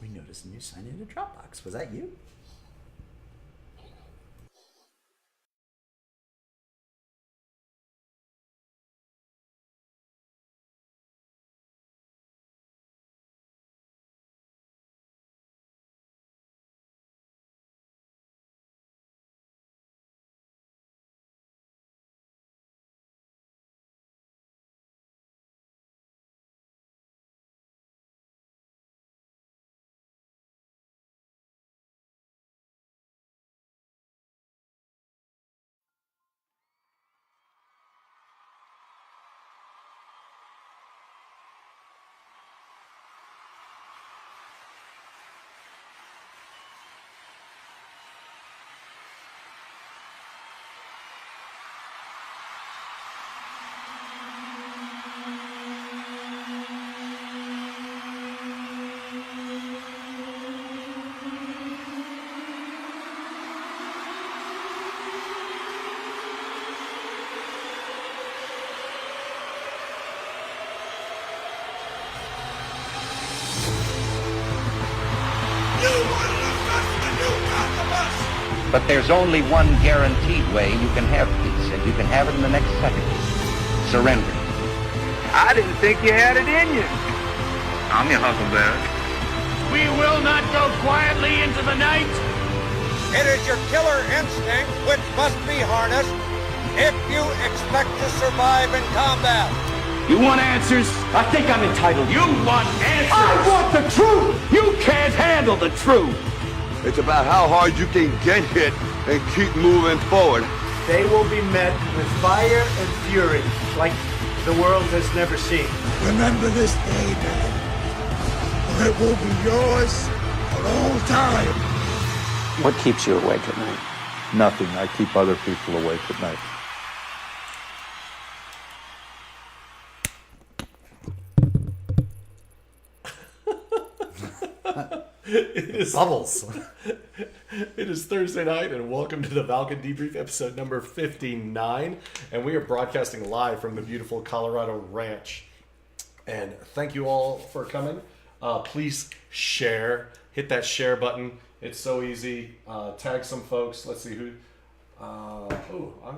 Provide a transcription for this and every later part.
We noticed a new sign in the Dropbox. Was that you? But there's only one guaranteed way you can have peace, and you can have it in the next second. Surrender. I didn't think you had it in you. I'm your Huckleberry. We will not go quietly into the night. It is your killer instinct which must be harnessed if you expect to survive in combat. You want answers? I think I'm entitled. You want answers? I want the truth! You can't handle the truth. It's about how hard you can get hit and keep moving forward. They will be met with fire and fury like the world has never seen. Remember this day, man, or it will be yours for all time. What keeps you awake at night? Nothing. I keep other people awake at night. It is Bubbles. It is Thursday night, and welcome to the Valken Debrief episode number 59. And we are broadcasting live from the beautiful Colorado Ranch. And thank you all for coming. Please share. Hit that share button. It's so easy. Tag some folks. Let's see who. I'm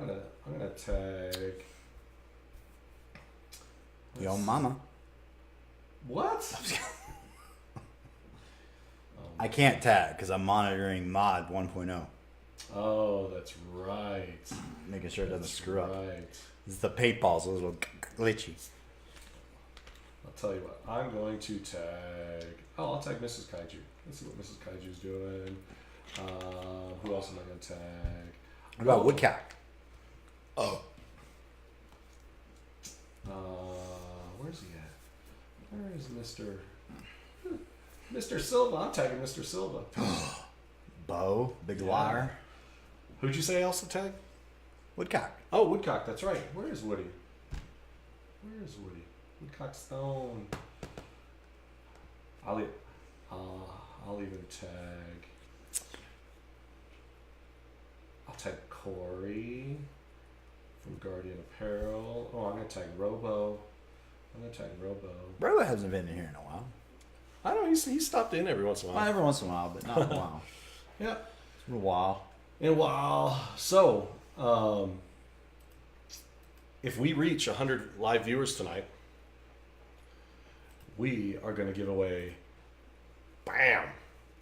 gonna tag. Yo, mama. What? I can't tag because I'm monitoring mod 1.0. Oh, that's right. Making sure it doesn't screw up. Right. This is the paintball's a little glitchy. I'll tell you what. I'm going to tag. Oh, I'll tag Mrs. Kaiju. Let's see what Mrs. Kaiju's doing. Who else am I going to tag? What about Woodcock? Oh. Where's he at? Where is Mr. Silva? I'm tagging Mr. Silva. Bo, big liar. Who'd you say else to tag? Woodcock. Oh, Woodcock. That's right. Where is Woody? Woodcock Stone. I'll even tag. I'll tag Corey from Guardian Apparel. Oh, I'm gonna tag Robo. Robo hasn't been in here in a while. I don't know. He stopped in every once in a while. Well, every once in a while, but not in a while. Yeah. It's been a while. In a while. So, if we reach 100 live viewers tonight, we are going to give away, bam,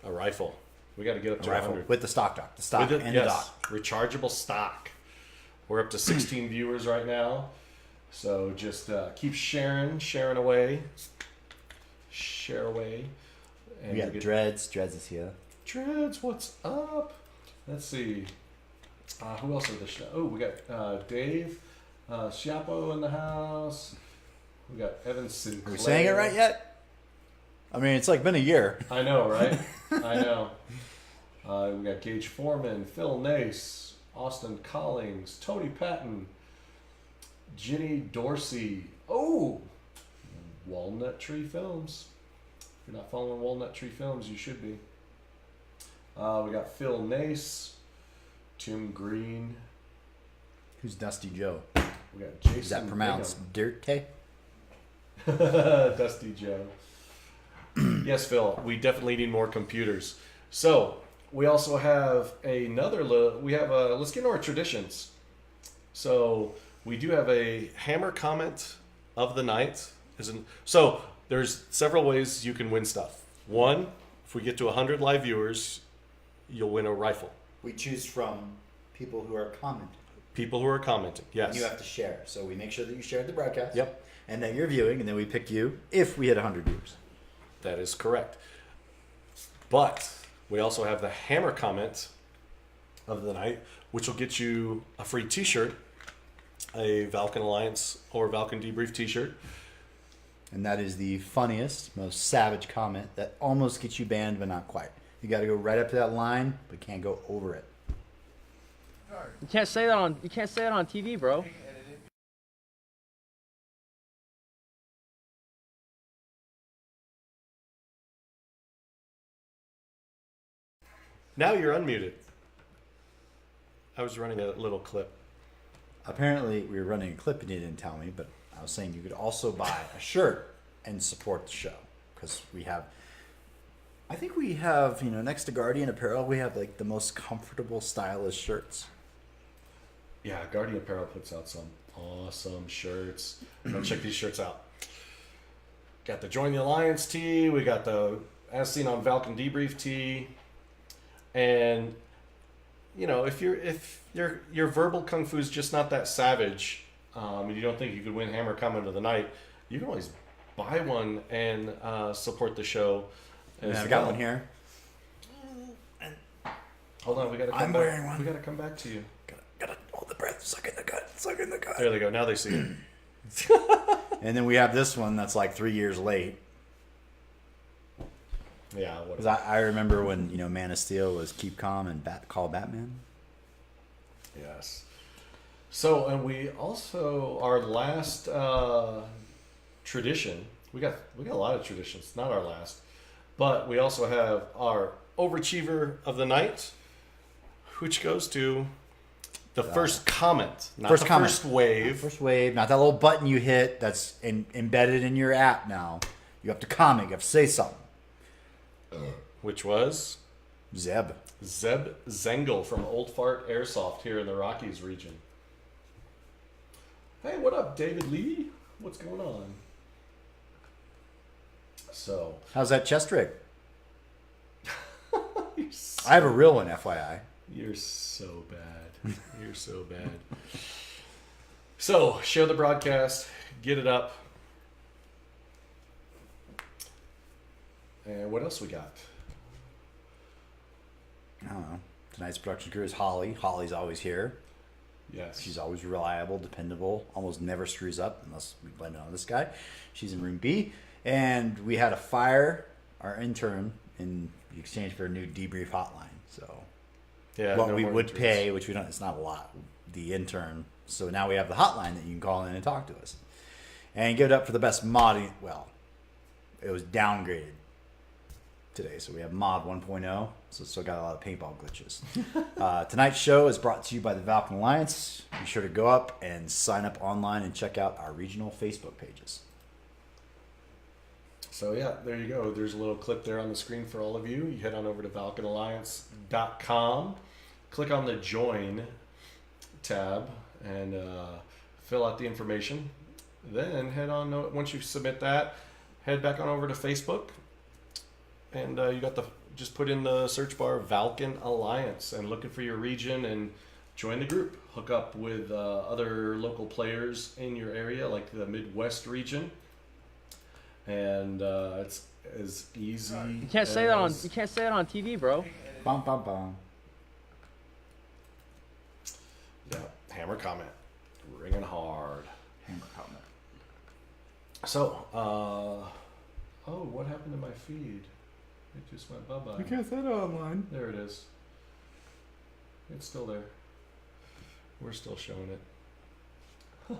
a rifle. We got to get up to A rifle 100. with the stock dock. The stock and the dock. Rechargeable stock. We're up to 16 viewers right now. So just keep sharing away. Share away. And We got Dreads. Dreads is here. Dreads, what's up? Let's see. Who else is the show? Oh, we got Dave Schiappo in the house. We got Evan Sinclair. Are we saying it right yet? I mean, it's like been a year. I know, right? I know. We got Gage Foreman, Phil Nace, Austin Collings, Tony Patton, Ginny Dorsey. Oh, Walnut Tree Films. If you're not following Walnut Tree Films, you should be. We got Phil Nace, Tim Green. Who's Dusty Joe? We got Jason. Is that pronounced Dirty? Dusty Joe. Yes, Phil, we definitely need more computers. So we also have another. Let's get into our traditions. So we do have a hammer comment of the night. So there's several ways you can win stuff. One, if we get to 100 live viewers, you'll win a rifle. We choose from people who are commenting. People who are commenting, yes. You have to share. So we make sure that you shared the broadcast. Yep. And that you're viewing, and then we pick you if we hit 100 viewers. That is correct. But we also have the hammer comment of the night, which will get you a free t-shirt, a Valken Alliance or Valken Debrief t-shirt. And that is the funniest, most savage comment that almost gets you banned, but not quite. You got to go right up to that line, but can't go over it. You can't say that on TV, bro. Now you're unmuted. I was running a little clip. Apparently, we were running a clip and you didn't tell me, but I was saying you could also buy a shirt and support the show. Because I think we have, next to Guardian Apparel, we have like the most comfortable, stylish shirts. Yeah, Guardian Apparel puts out some awesome shirts. Go check these shirts out. Got the Join the Alliance tee. We got the As Seen on Valken Debrief tee. And if your verbal kung fu is just not that savage, and you don't think you could win hammer comment of the night, you can always buy one and support the show. I got one here. Hold on, we gotta. I'm wearing one. We gotta come back to you. Gotta hold the breath, suck in the gut. There they go. Now they see it. And then we have this one that's like 3 years late. Yeah. Because I remember when Man of Steel was Keep Calm and Call Batman. Yes. So, and we also, our last tradition, we got a lot of traditions, not our last, but we also have our overachiever of the night, which goes to the first comment, not first the comment. first wave. First wave, not that little button you hit that's embedded in your app now. You have to comment, you have to say something. Which was? Zeb Zengel from Old Fart Airsoft here in the Rockies region. Hey, what up, David Lee? What's going on? So, how's that chest rig? I have a real one, FYI. You're so bad. You're so bad. So, share the broadcast, get it up. And what else we got? I don't know. Tonight's production crew is Holly. Holly's always here. Yes. She's always reliable, dependable, almost never screws up unless we blame it on this guy. She's in room B. And we had to fire our intern in exchange for a new debrief hotline. So yeah, what we would pay, which we don't, it's not a lot, the intern. So now we have the hotline that you can call in and talk to us. And give it up for the best mod. Well, it was downgraded today, so we have mod 1.0, so still got a lot of paintball glitches. Tonight's show is brought to you by the Valken Alliance. Be sure to go up and sign up online and check out our regional Facebook pages. So yeah, there you go. There's a little clip there on the screen for all of you. You head on over to ValkenAlliance.com, click on the Join tab, and fill out the information. Then head on, once you submit that, head back on over to Facebook. And you got just put in the search bar Valken Alliance and looking for your region and join the group. Hook up with other local players in your area, like the Midwest region. And it's as easy. You can't say that on TV, bro. Bum bum bum. Yeah, hammer comment, ringing hard. Hammer comment. So, oh, what happened to my feed? It just went bye-bye. You can't say that online. There it is. It's still there. We're still showing it.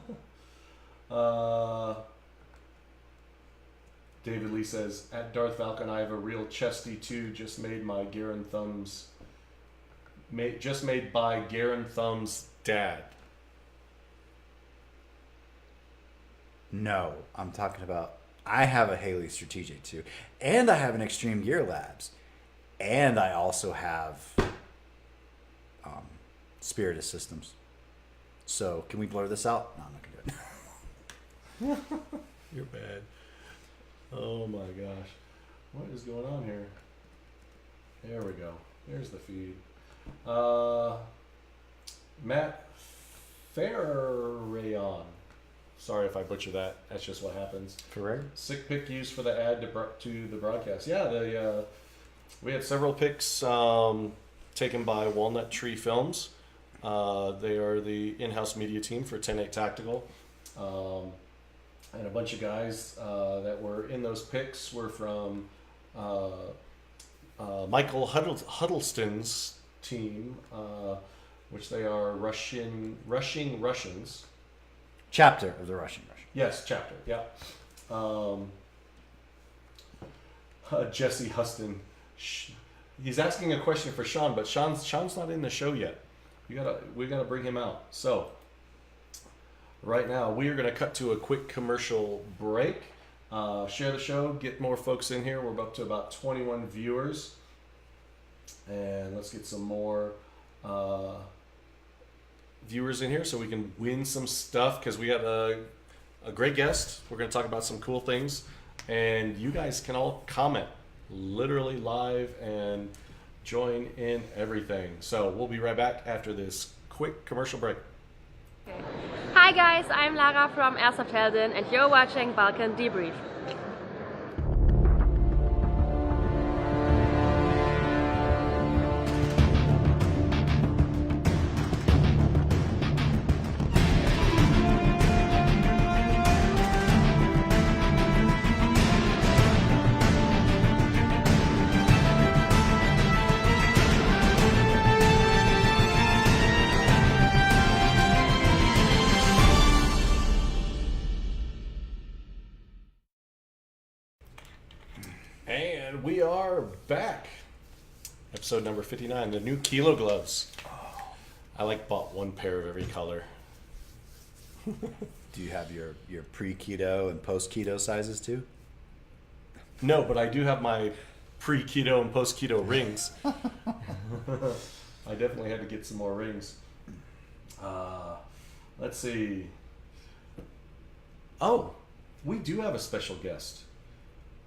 David Lee says, at Darth Valken, I have a real chesty too. Just made my Garen Thumbs. Just made by Garen Thumbs' dad. No, I'm talking about I have a Haley Strategic too, and I have an Extreme Gear Labs, and I also have Spiritus Systems. So can we blur this out? No, I'm not gonna do it. You're bad. Oh my gosh. What is going on here? There we go. There's the feed. Matt Ferrayon. Sorry if I butcher that. That's just what happens. Ferrer? Sick pick used for the ad to the broadcast. Yeah, we had several picks taken by Walnut Tree Films. They are the in-house media team for 10-8 Tactical. And a bunch of guys that were in those picks were from Michael Huddleston's team, which they are Russian Russians. Chapter of the Russian. Yes, chapter. Yeah. Jesse Huston. He's asking a question for Sean, but Sean's not in the show yet. We gotta bring him out. So right now we are gonna cut to a quick commercial break. Share the show, get more folks in here. We're up to about 21 viewers, and let's get some more viewers in here so we can win some stuff, because we got a great guest. We're going to talk about some cool things, and you guys can all comment literally live and join in everything. So we'll be right back after this quick commercial break. Hi guys, I'm Lara from Airsoft Heldin, and you're watching Valken Debrief. And we are back. Episode number 59, the new Kilo gloves. I bought one pair of every color. Do you have your pre-keto and post-keto sizes too? No, but I do have my pre-keto and post-keto rings. I definitely had to get some more rings. Let's see. Oh, we do have a special guest.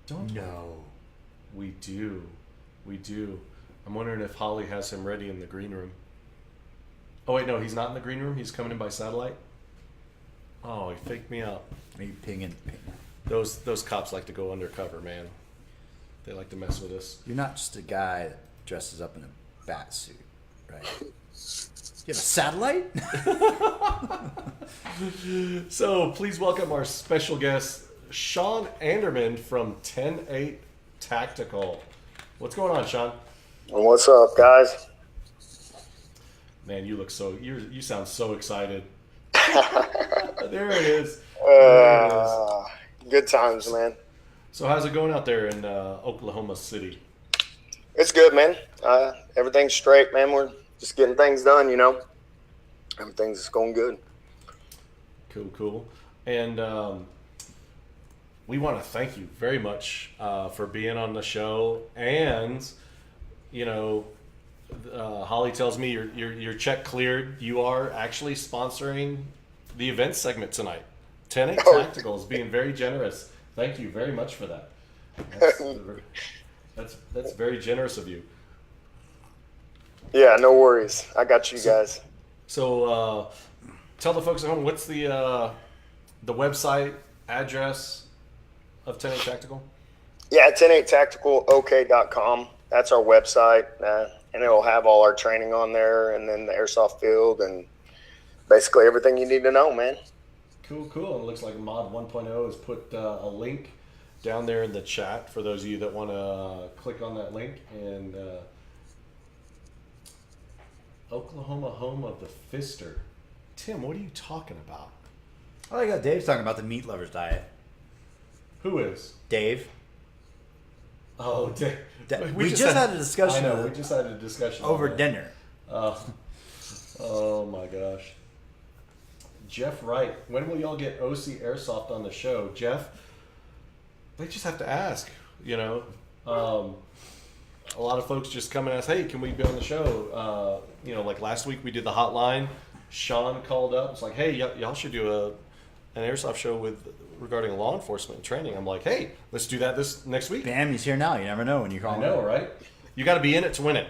Don't we? No. We do. We do. I'm wondering if Holly has him ready in the green room. Oh, wait, no, he's not in the green room. He's coming in by satellite. Oh, he faked me out. Are you pinging? Those cops like to go undercover, man. They like to mess with us. You're not just a guy that dresses up in a bat suit, right? You have a satellite? So please welcome our special guest, Sean Anderman from 10-8 Tactical. What's going on, Sean? What's up, guys? Man, you sound so excited. There it is. Good times, man. So how's it going out there in Oklahoma City? It's good, man. Everything's straight, man. We're just getting things done, Everything's going good. Cool. And we want to thank you very much for being on the show. And, Holly tells me your check cleared. You are actually sponsoring the event segment tonight. 10-8 Tactical is being very generous. Thank you very much for that. That's very generous of you. Yeah, no worries. I got you guys. So tell the folks at home, what's the website address of 10-8 Tactical? Yeah, 10-8tacticalok.com. That's our website, and it'll have all our training on there, and then the airsoft field, and basically everything you need to know, man. Cool. It looks like Mod 1.0 has put a link down there in the chat for those of you that want to click on that link. And Oklahoma, home of the Fister. Tim, what are you talking about? Oh, I got Dave's talking about the meat lovers diet. Who is? Dave. Oh, Dave. We just had a discussion. I know, we just had a discussion over dinner. Oh my gosh. Jeff Wright, when will y'all get OC Airsoft on the show? Jeff, they just have to ask, you know. A lot of folks just come and ask, hey, can we be on the show? You know, like last week we did the hotline. Sean called up. It's like, hey, y'all should do an airsoft show regarding law enforcement training. I'm like, hey, let's do that this next week. Bam, he's here now. You never know when you call him. I know, right? You got to be in it to win it.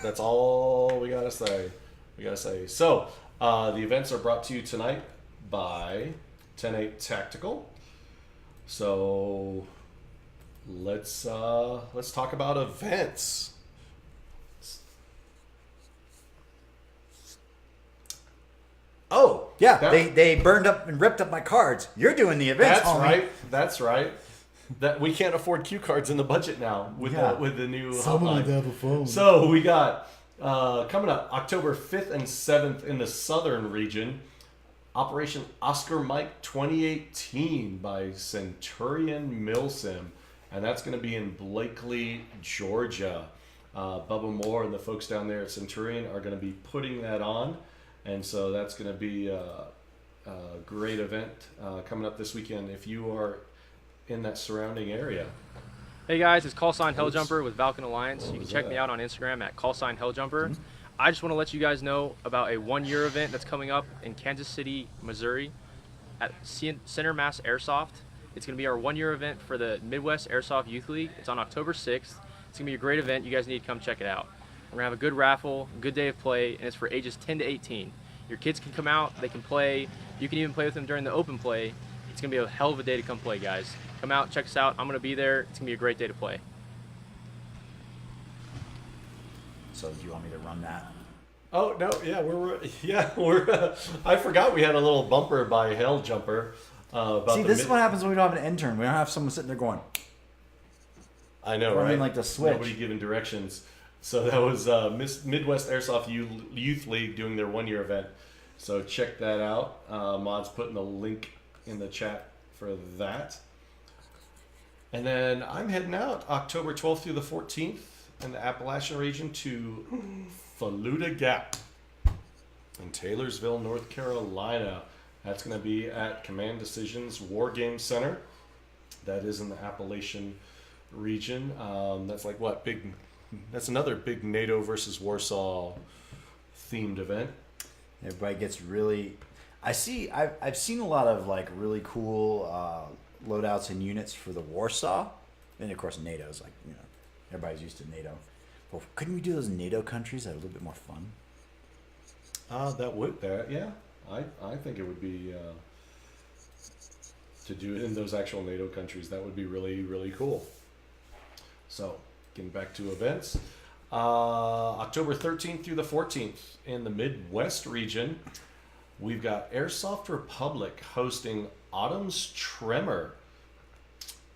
That's all we got to say. So the events are brought to you tonight by 10-8 Tactical. So let's talk about events. Oh yeah, they burned up and ripped up my cards. You're doing the events. That's homie. right. That's right. That we can't afford cue cards in the budget now with the new hotline. have a phone. So we got coming up October 5th and 7th in the southern region, Operation Oscar Mike 2018 by Centurion Milsim, and that's going to be in Blakely, Georgia. Bubba Moore and the folks down there at Centurion are going to be putting that on, and so that's going to be a great event coming up this weekend if you are in that surrounding area. Hey guys, it's Callsign Helljumper with Valken Alliance. You can check me out on Instagram at Callsign Helljumper. I just want to let you guys know about a one-year event that's coming up in Kansas City, Missouri at Center Mass Airsoft. It's going to be our one-year event for the Midwest Airsoft Youth League. It's on October 6th. It's going to be a great event. You guys need to come check it out. We're going to have a good raffle, a good day of play, and it's for ages 10 to 18. Your kids can come out, they can play. You can even play with them during the open play. It's going to be a hell of a day to come play, guys. Come out, check us out. I'm going to be there. It's going to be a great day to play. So do you want me to run that? Oh no, we're. I forgot we had a little bumper by Helljumper. See, this is what happens when we don't have an intern. We don't have someone sitting there going. I know, right? Like the switch. Nobody giving directions. So that was Midwest Airsoft Youth League doing their one-year event. So check that out. Mod's putting the link in the chat for that. And then I'm heading out October 12th through the 14th in the Appalachian region to Faluda Gap in Taylorsville, North Carolina. That's going to be at Command Decisions War Game Center. That is in the Appalachian region. That's like what? That's another big NATO versus Warsaw themed event. Everybody gets really. I've seen a lot of like really cool loadouts and units for the Warsaw, and of course NATO's like, you know, everybody's used to NATO. But couldn't we do those NATO countries that are a little bit more fun? Yeah. I think it would be to do it in those actual NATO countries. That would be really, really cool. So getting back to events, October 13th through the 14th in the Midwest region, we've got Airsoft Republic hosting Autumn's Tremor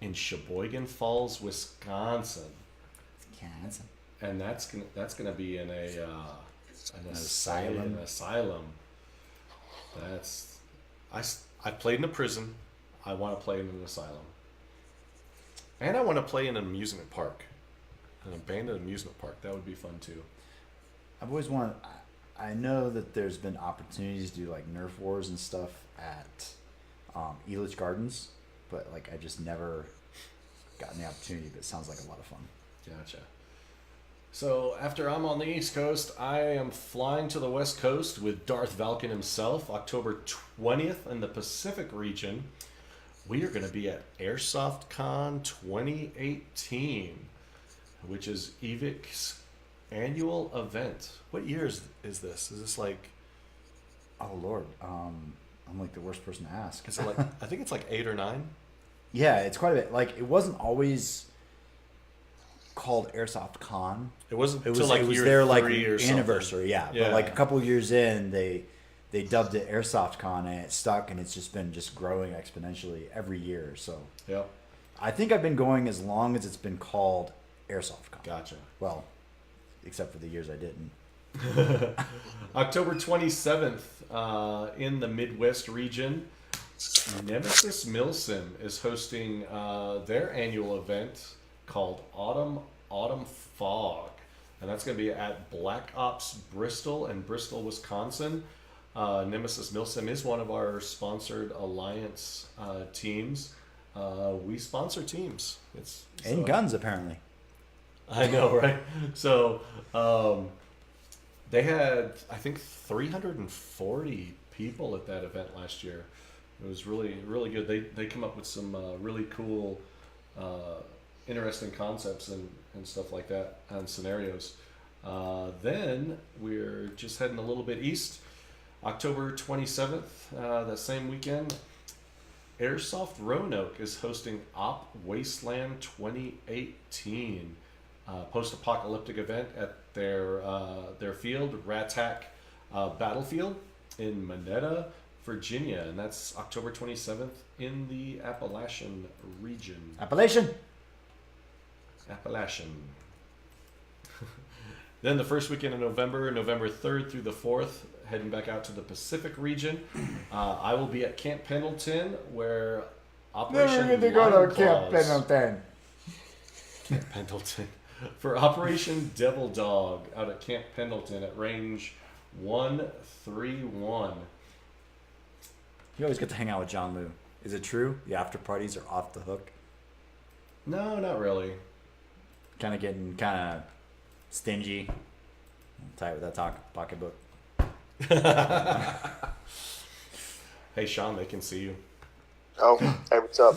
in Sheboygan Falls, Wisconsin. And that's gonna be in an asylum. I played in a prison. I want to play in an asylum, and I want to play in an amusement park, an abandoned amusement park. That would be fun too. I've always wanted. I know that there's been opportunities to do like Nerf wars and stuff at Elitch Gardens, but like I just never gotten the opportunity. But it sounds like a lot of fun. Gotcha. So after I'm on the East Coast, I am flying to the West Coast with Darth Valken himself, October 20th in the Pacific region. We are going to be at Airsoft Con 2018, which is EVIC's annual event. What year is this? Is this like... Oh, Lord. I'm like the worst person to ask. Is it like, I think it's like 8 or 9. Yeah, it's quite a bit. Like, it wasn't always called Airsoft Con. It wasn't. It was their like or anniversary. Yeah, but like a couple of years in, they dubbed it Airsoft Con, and it stuck, and it's just been growing exponentially every year. So yeah, I think I've been going as long as it's been called Airsoft Con. Gotcha. Well, except for the years I didn't. October 27th in the Midwest region, Nemesis Milsim is hosting their annual event called Autumn Fog, and that's going to be at Black Ops Bristol in Bristol, Wisconsin. Nemesis Milsim is one of our sponsored alliance teams, we sponsor teams. And guns, apparently. I know, right? So they had, I think, 340 people at that event last year. It was really, really good. They come up with some really cool, interesting concepts and stuff like that, and scenarios. Then we're just heading a little bit east. October 27th, that same weekend, Airsoft Roanoke is hosting Op Wasteland 2018, post-apocalyptic event at their field, Ratak Battlefield in Monetta, Virginia, and that's October 27th in the Appalachian region. Appalachian. Then the first weekend of November 3rd through the 4th, heading back out to the Pacific region. I will be at Camp Pendleton, where Operation Never going to go to Camp Pendleton. Camp Pendleton. For Operation Devil Dog out at Camp Pendleton at range 131. You always get to hang out with John Lou. Is it true? The after parties are off the hook? No, not really. Kind of getting stingy. I'm tight with that pocketbook. Hey, Sean, they can see you. Oh, hey, what's up?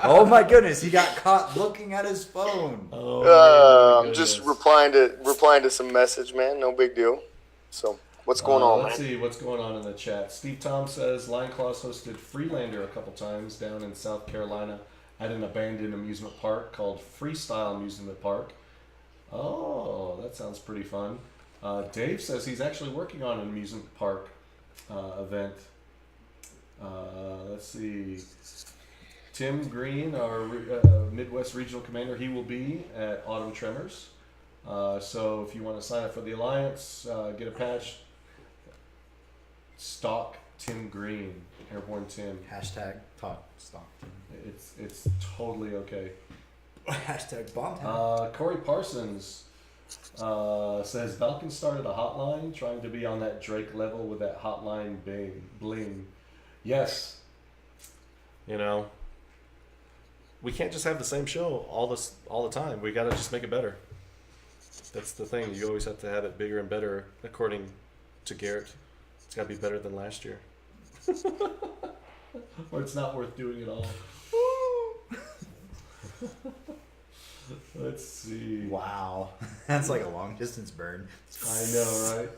Oh my goodness, he got caught looking at his phone. I'm just replying to some message, man. No big deal. So, what's going on, Let's man? see what's going on in the chat. Steve Tom says Lion Claws hosted Freelander a couple times down in South Carolina at an abandoned amusement park called Freestyle Amusement Park. Oh, that sounds pretty fun. Dave says he's actually working on an amusement park event. Let's see. Tim Green, our Midwest Regional Commander, he will be at Autumn Tremors. So if you want to sign up for the Alliance, get a patch, stalk Tim Green, Airborne Tim. Hashtag talk stalk Tim. It's totally okay. Hashtag bomb. Corey Parsons says Valken started a hotline trying to be on that Drake level with that hotline bling. Yes. We can't just have the same show all the time. We got to just make it better. That's the thing. You always have to have it bigger and better, according to Garrett. It's got to be better than last year. Or it's not worth doing at all. Let's see. Wow. That's like a long distance burn. I know, right?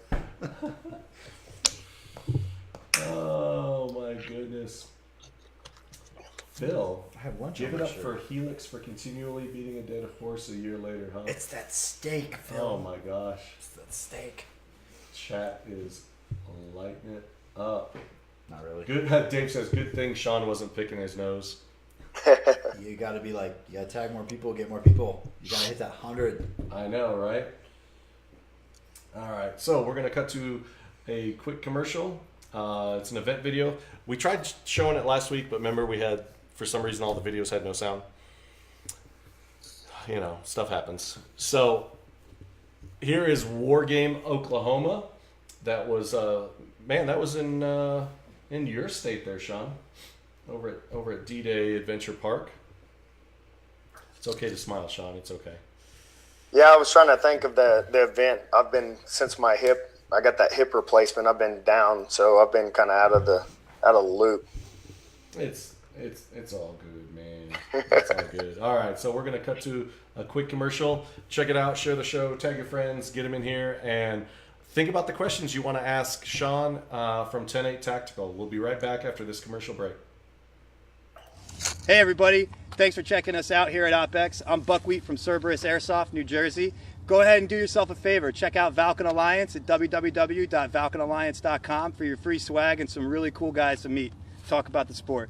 Oh my goodness. Phil, I have lunch. Give it up for Helix for continually beating a dead horse a year later, huh? It's that steak, Phil. Oh my gosh. It's that steak. Chat is lighting it up. Not really. Good. Dave says, good thing Sean wasn't picking his nose. You got to be like, you got to tag more people, get more people. You got to hit that 100. I know, right? All right. So we're going to cut to a quick commercial. It's an event video. We tried showing it last week, but remember for some reason, all the videos had no sound. Stuff happens. So here is War Game Oklahoma. That was, that was in your state there, Sean. Over at D-Day Adventure Park. It's okay to smile, Sean. It's okay. Yeah, I was trying to think of the event. I've been, since my hip, I got that hip replacement, I've been down, so I've been kind of out of the loop. It's all good, man. It's all good. All right, so we're gonna cut to a quick commercial. Check it out. Share the show. Tag your friends. Get them in here and think about the questions you want to ask Sean from 10-8 Tactical. We'll be right back after this commercial break. Hey everybody, thanks for checking us out here at OpEx. I'm Buckwheat from Cerberus Airsoft, New Jersey. Go ahead and do yourself a favor. Check out Valken Alliance at www.valkenalliance.com for your free swag and some really cool guys to meet. Talk about the sport.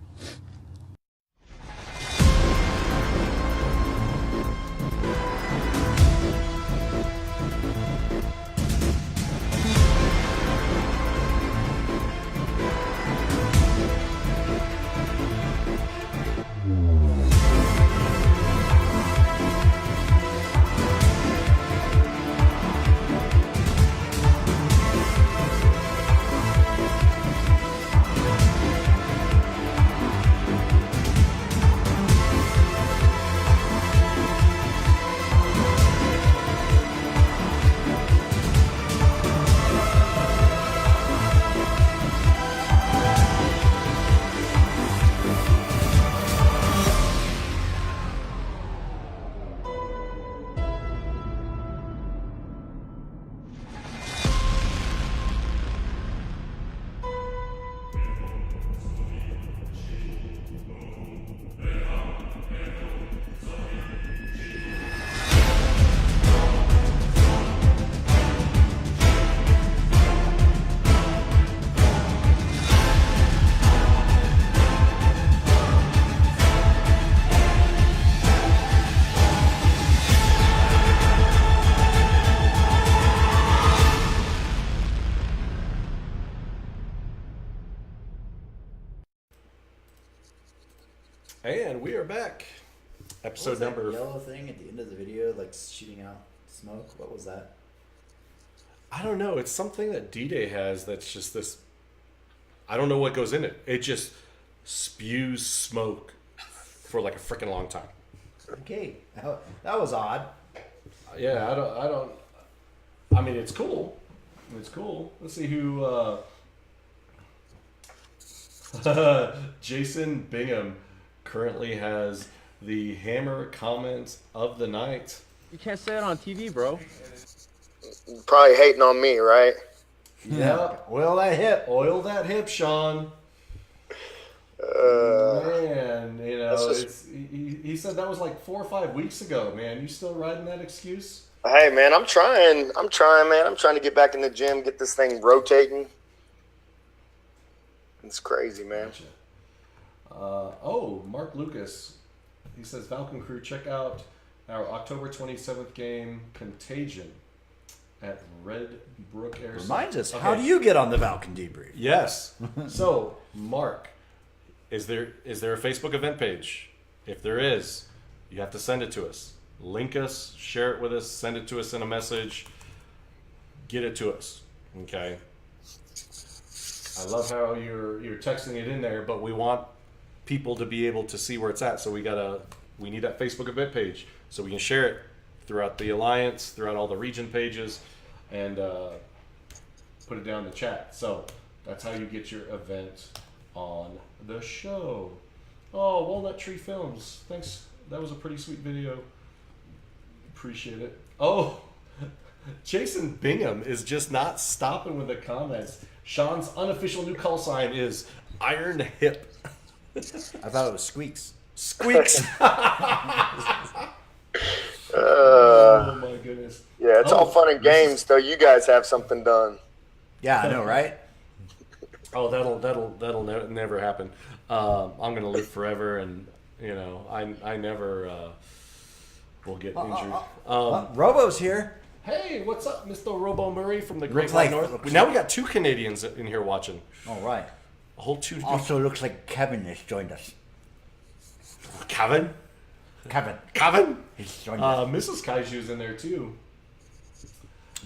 Episode What was number. that yellow thing at the end of the video, like shooting out smoke. What was that? I don't know. It's something that D-Day has that's just this. I don't know what goes in it. It just spews smoke for like a freaking long time. Okay, that was odd. Yeah, I don't. I mean, it's cool. It's cool. Let's see who. Jason Bingham currently has the Hammer comment of the night. You can't say it on TV, bro. Probably hating on me, right? Yeah. Oil that hip. Oil that hip, Sean. Man, you know, he said that was like 4 or 5 weeks ago, man. You still riding that excuse? Hey, man, I'm trying, man. I'm trying to get back in the gym, get this thing rotating. It's crazy, man. Gotcha. Mark Lucas. He says, Valken Crew, check out our October 27th game, Contagion, at Red Brook Airsoft. Reminds us, how do you get on the Valken Debrief? Yes. So, Mark, is there a Facebook event page? If there is, you have to send it to us. Link us, share it with us, send it to us in a message. Get it to us. Okay. I love how you're texting it in there, but we want people to be able to see where it's at. So we need that Facebook event page so we can share it throughout the alliance, throughout all the region pages, and put it down in the chat. So that's how you get your event on the show. Oh, Walnut Tree Films. Thanks. That was a pretty sweet video. Appreciate it. Oh, Jason Bingham is just not stopping with the comments. Sean's unofficial new call sign is Iron Hip. I thought it was Squeaks. Squeaks. Oh my goodness. Yeah, it's all fun and games, though. You guys have something done. Yeah, I know, right? Oh, that'll never happen. I'm gonna live forever, and you know, I never will get injured. Robo's here. Hey, what's up, Mr. Robo Murray from the Great Looks White like- North? Now we got 2 Canadians in here watching. All right. A whole 2. Also looks like Kevin has joined us. Kevin. He's joined us. Mrs. Kaiju's in there too.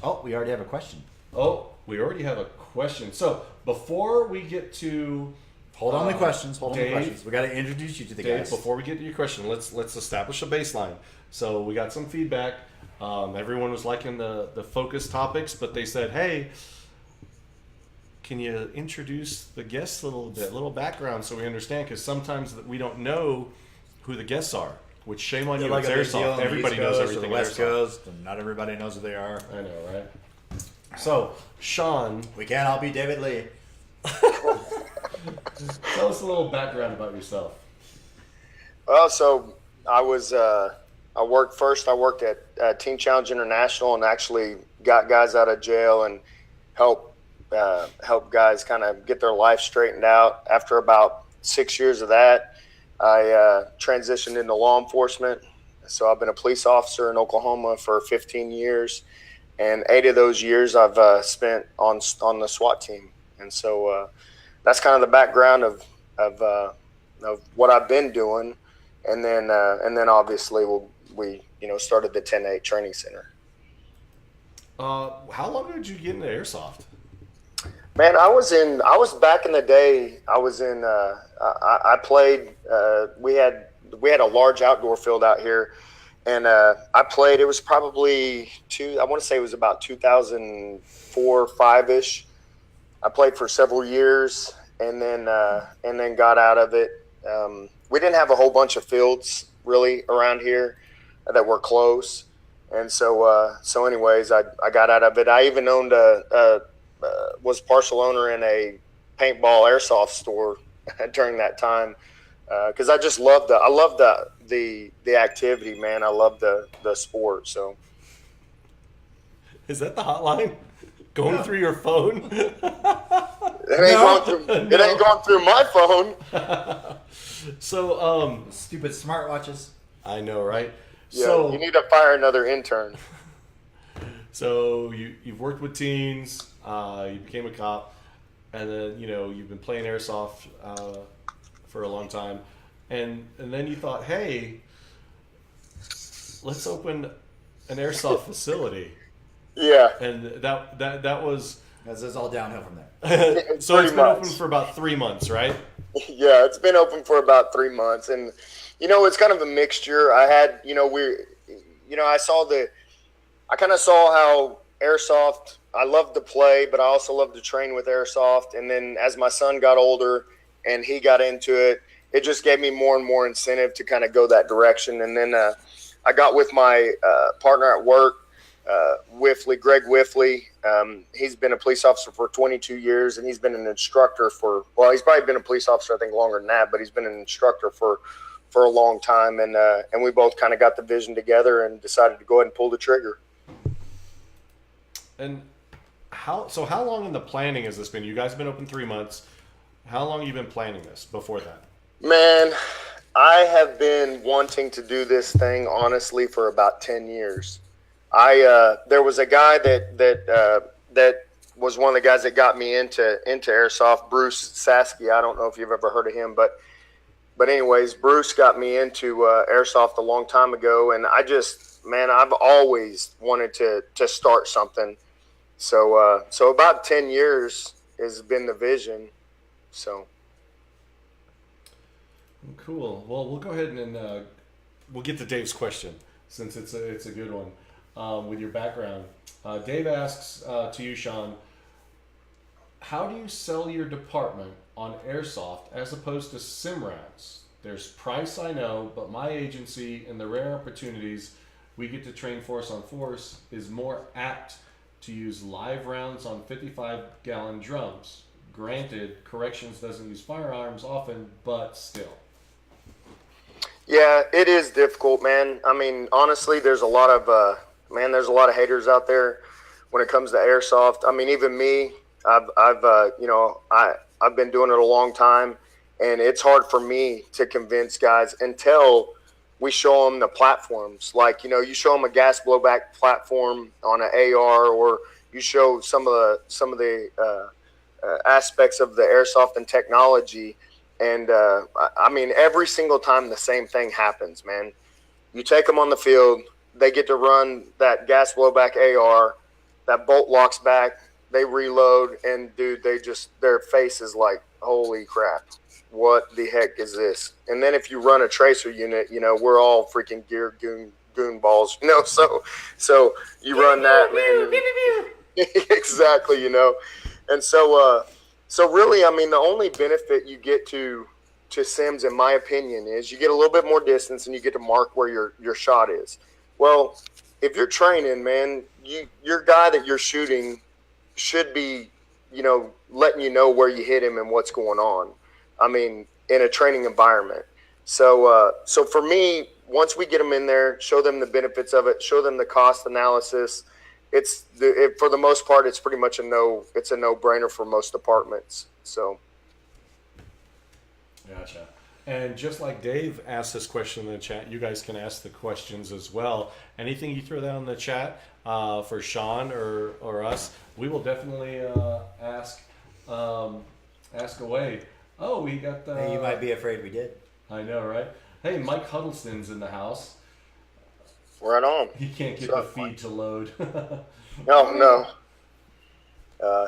Oh, we already have a question. Oh, we already have a question. So before we get to Hold on the questions. Dave, We got to introduce you to the Dave, guys. before we get to your question, let's establish a baseline. So we got some feedback. Everyone was liking the focus topics, but they said, "Hey, can you introduce the guests a little bit, a little background, so we understand?" Because sometimes we don't know who the guests are. Which shame on you, like it's a big deal Airsoft. on the Everybody East knows Coast or everything. The West Airsoft. Coast, and not everybody knows who they are. I know, right? So, Sean, We can't all be David Lee. tell us a little background about yourself. Well, so I worked at Team Challenge International and actually got guys out of jail and help guys kind of get their life straightened out. After about 6 years of that, I transitioned into law enforcement. So I've been a police officer in Oklahoma for 15 years, and 8 of those years I've spent on the SWAT team. And so that's kind of the background of what I've been doing. And then obviously we started the 10-8 training center. How long did you get into Airsoft? Man, I was back in the day. I played. We had a large outdoor field out here, and I played. It was probably I want to say it was about 2004, 5-ish. I played for several years, and then got out of it. We didn't have a whole bunch of fields really around here that were close, and so anyways, I got out of it. I even owned was partial owner in a paintball airsoft store during that time, because I just loved the activity, man. I love the sport. So is that the hotline going through your phone? It ain't going through my phone. So stupid smartwatches. I know, right? Yeah, so you need to fire another intern. So you've worked with teens, you became a cop, and then you've been playing airsoft for a long time, and then you thought, hey, let's open an airsoft facility. Yeah. And that was. It's all downhill from there. So it's been open for about 3 months, right? Yeah, it's been open for about 3 months, and it's kind of a mixture. I had, I kind of saw how airsoft. I loved to play, but I also loved to train with airsoft. And then as my son got older and he got into it, it just gave me more and more incentive to kind of go that direction. And then I got with my partner at work, Greg Wiffley. He's been a police officer for 22 years, and he's been an instructor he's probably been a police officer, I think, longer than that, but he's been an instructor for a long time. And we both kind of got the vision together and decided to go ahead and pull the trigger. And how long in the planning has this been? You guys have been open 3 months. How long have you been planning this before that? Man, I have been wanting to do this thing, honestly, for about 10 years. There was a guy that was one of the guys that got me into airsoft, Bruce Sasky. I don't know if you've ever heard of him, but anyways, Bruce got me into airsoft a long time ago, and I've always wanted to start something. So about 10 years has been the vision. So cool. Well, we'll go ahead and we'll get to Dave's question since it's a good one with your background. Dave asks to you, Sean, how do you sell your department on airsoft as opposed to sim rounds? There's price, I know, but my agency and the rare opportunities we get to train force on force is more apt to use live rounds on 55-gallon drums. Granted, corrections doesn't use firearms often, but still. Yeah, it is difficult, man. I mean, honestly, there's a lot of haters out there when it comes to airsoft. I mean, even me, I've been doing it a long time, and it's hard for me to convince guys until we show them the platforms. Like, you show them a gas blowback platform on an AR, or you show some of the aspects of the airsoft and technology. And I mean, every single time the same thing happens, man. You take them on the field, they get to run that gas blowback AR, that bolt locks back, they reload, and dude, their face is like, holy crap, what the heck is this? And then if you run a tracer unit, we're all freaking gear goon balls, so you run that, man. Exactly, and so really, I mean, the only benefit you get to sims, in my opinion, is you get a little bit more distance and you get to mark where your shot is. Well, if you're training, man, your guy that you're shooting should be, letting you know where you hit him and what's going on. I mean, in a training environment. So for me, once we get them in there, show them the benefits of it, show them the cost analysis. For the most part, it's pretty much a no-brainer for most departments. So. Gotcha. And just like Dave asked this question in the chat, you guys can ask the questions as well. Anything you throw down in the chat for Sean or us, we will definitely ask away. Oh, we got the... Hey, you might be afraid we did. I know, right? Hey, Mike Huddleston's in the house. Right on. He can't get the feed to load. No.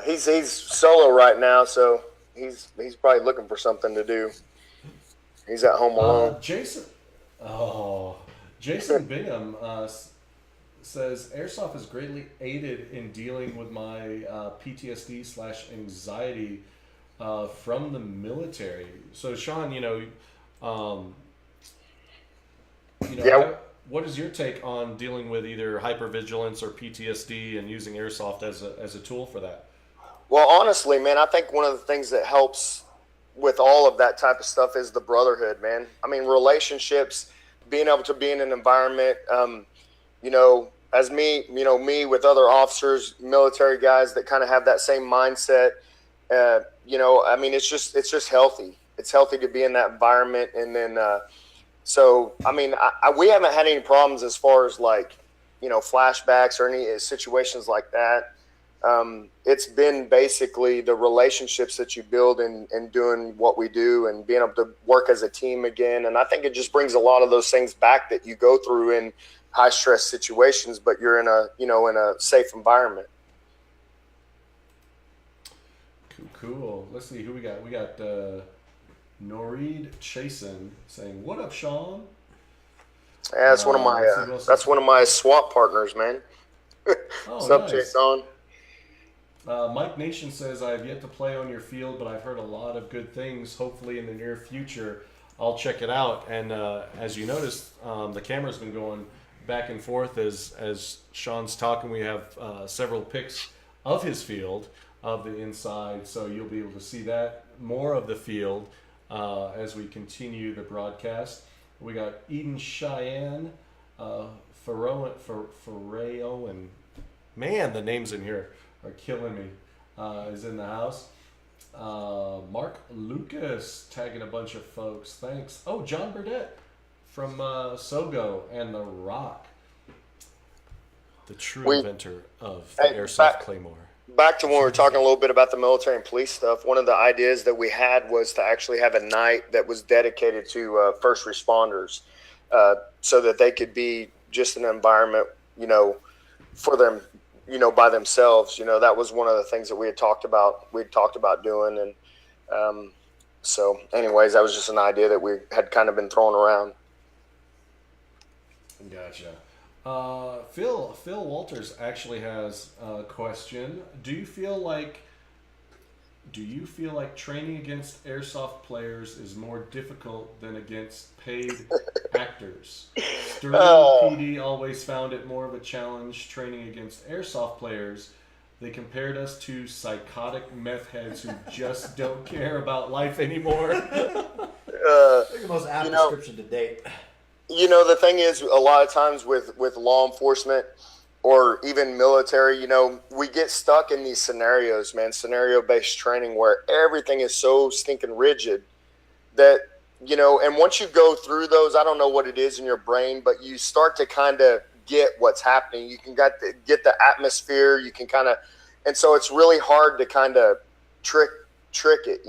He's solo right now, so he's probably looking for something to do. He's at home alone. Jason Bingham says, airsoft has greatly aided in dealing with my PTSD/anxiety from the military. So, Sean, what is your take on dealing with either hypervigilance or PTSD and using airsoft as a tool for that? Well, honestly, man, I think one of the things that helps with all of that type of stuff is the brotherhood, man. I mean, relationships, being able to be in an environment, as me with other officers, military guys that kind of have that same mindset. I mean, it's just healthy. It's healthy to be in that environment. And then, so, I mean, we haven't had any problems as far as flashbacks or any situations like that. It's been basically the relationships that you build in doing what we do and being able to work as a team again. And I think it just brings a lot of those things back that you go through in high stress situations, but you're in a safe environment. Cool. Let's see who we got. We got Noreed Chasen saying, "What up, Sean?" Yeah, that's one of my SWAT partners, man. What's up, nice. Jason? Mike Nation says, "I have yet to play on your field, but I've heard a lot of good things. Hopefully, in the near future, I'll check it out." And as you noticed, the camera's been going back and forth as Sean's talking. We have several pics of his field, of the inside, so you'll be able to see that more of the field as we continue the broadcast. We got Eden Cheyenne, Fareo, and man, the names in here are killing me. Is in the house. Mark Lucas tagging a bunch of folks. Thanks. Oh, John Burdett from Sogo and The Rock, the true inventor of the Airsoft Claymore. Back to when we were talking a little bit about the military and police stuff, one of the ideas that we had was to actually have a night that was dedicated to first responders, so that they could be just an environment, for them, by themselves. That was one of the things that we had talked about doing. And so anyways, that was just an idea that we had kind of been throwing around. Gotcha. Phil Walters actually has a question. Do you feel like training against airsoft players is more difficult than against paid actors? Sterling PD always found it more of a challenge training against airsoft players. They compared us to psychotic meth heads who just don't care about life anymore. I think the most apt description to date. The thing is, a lot of times with law enforcement or even military, we get stuck in these scenarios, man, scenario-based training where everything is so stinking rigid that, and once you go through those, I don't know what it is in your brain, but you start to kind of get what's happening. You can get the atmosphere, you can kind of, and so it's really hard to kind of trick it,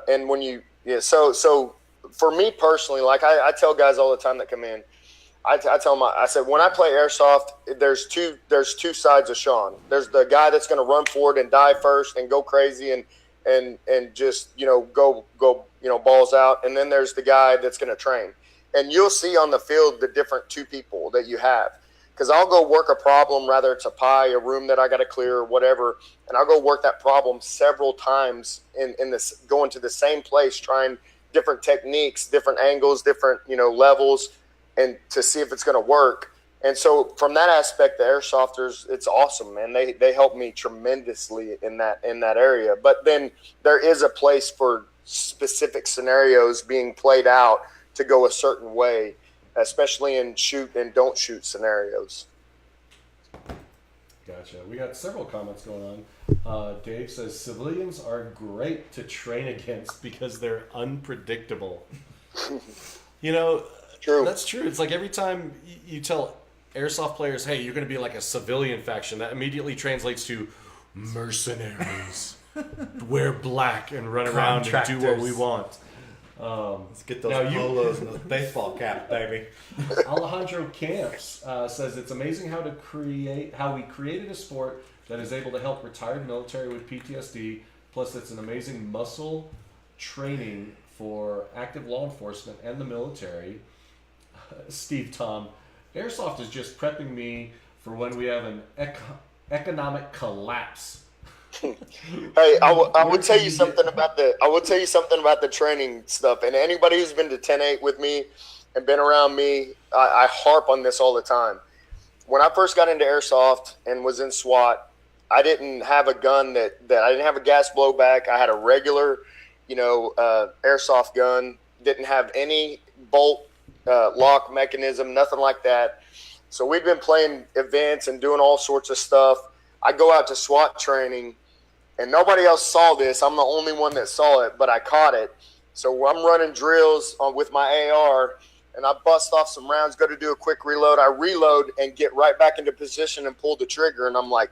and when so for me personally, like I tell guys all the time that come in, I tell them, I said, when I play airsoft, there's two sides of Sean. There's the guy that's going to run forward and die first and go crazy and just go balls out, and then there's the guy that's going to train. And you'll see on the field the different two people that you have, because I'll go work a problem, rather it's a pie, a room that I got to clear or whatever, and I'll go work that problem several times in this, going to the same place, trying different techniques, different angles, different levels, and to see if it's going to work. And so from that aspect, the airsofters, it's awesome, man. They help me tremendously in that area. But then there is a place for specific scenarios being played out to go a certain way, especially in shoot and don't shoot scenarios. Gotcha. We got several comments going on. Dave says civilians are great to train against because they're unpredictable. True. That's true. It's like every time you tell airsoft players, hey, you're going to be like a civilian faction, that immediately translates to mercenaries. Wear black and run around and do what we want. Let's get those polos and those baseball caps, baby. Alejandro Camps says it's amazing how we created a sport that is able to help retired military with PTSD. Plus, it's an amazing muscle training for active law enforcement and the military. Steve Tom, airsoft is just prepping me for when we have an economic collapse. Hey, I would tell you something about the training stuff. And anybody who's been to 10-8 with me and been around me, I harp on this all the time. When I first got into airsoft and was in SWAT, I didn't have a gun that I didn't have a gas blowback. I had a regular, airsoft gun. Didn't have any bolt lock mechanism, nothing like that. So we'd been playing events and doing all sorts of stuff. I go out to SWAT training, and nobody else saw this. I'm the only one that saw it, but I caught it. So I'm running drills with my AR, and I bust off some rounds, go to do a quick reload. I reload and get right back into position and pull the trigger, and I'm like,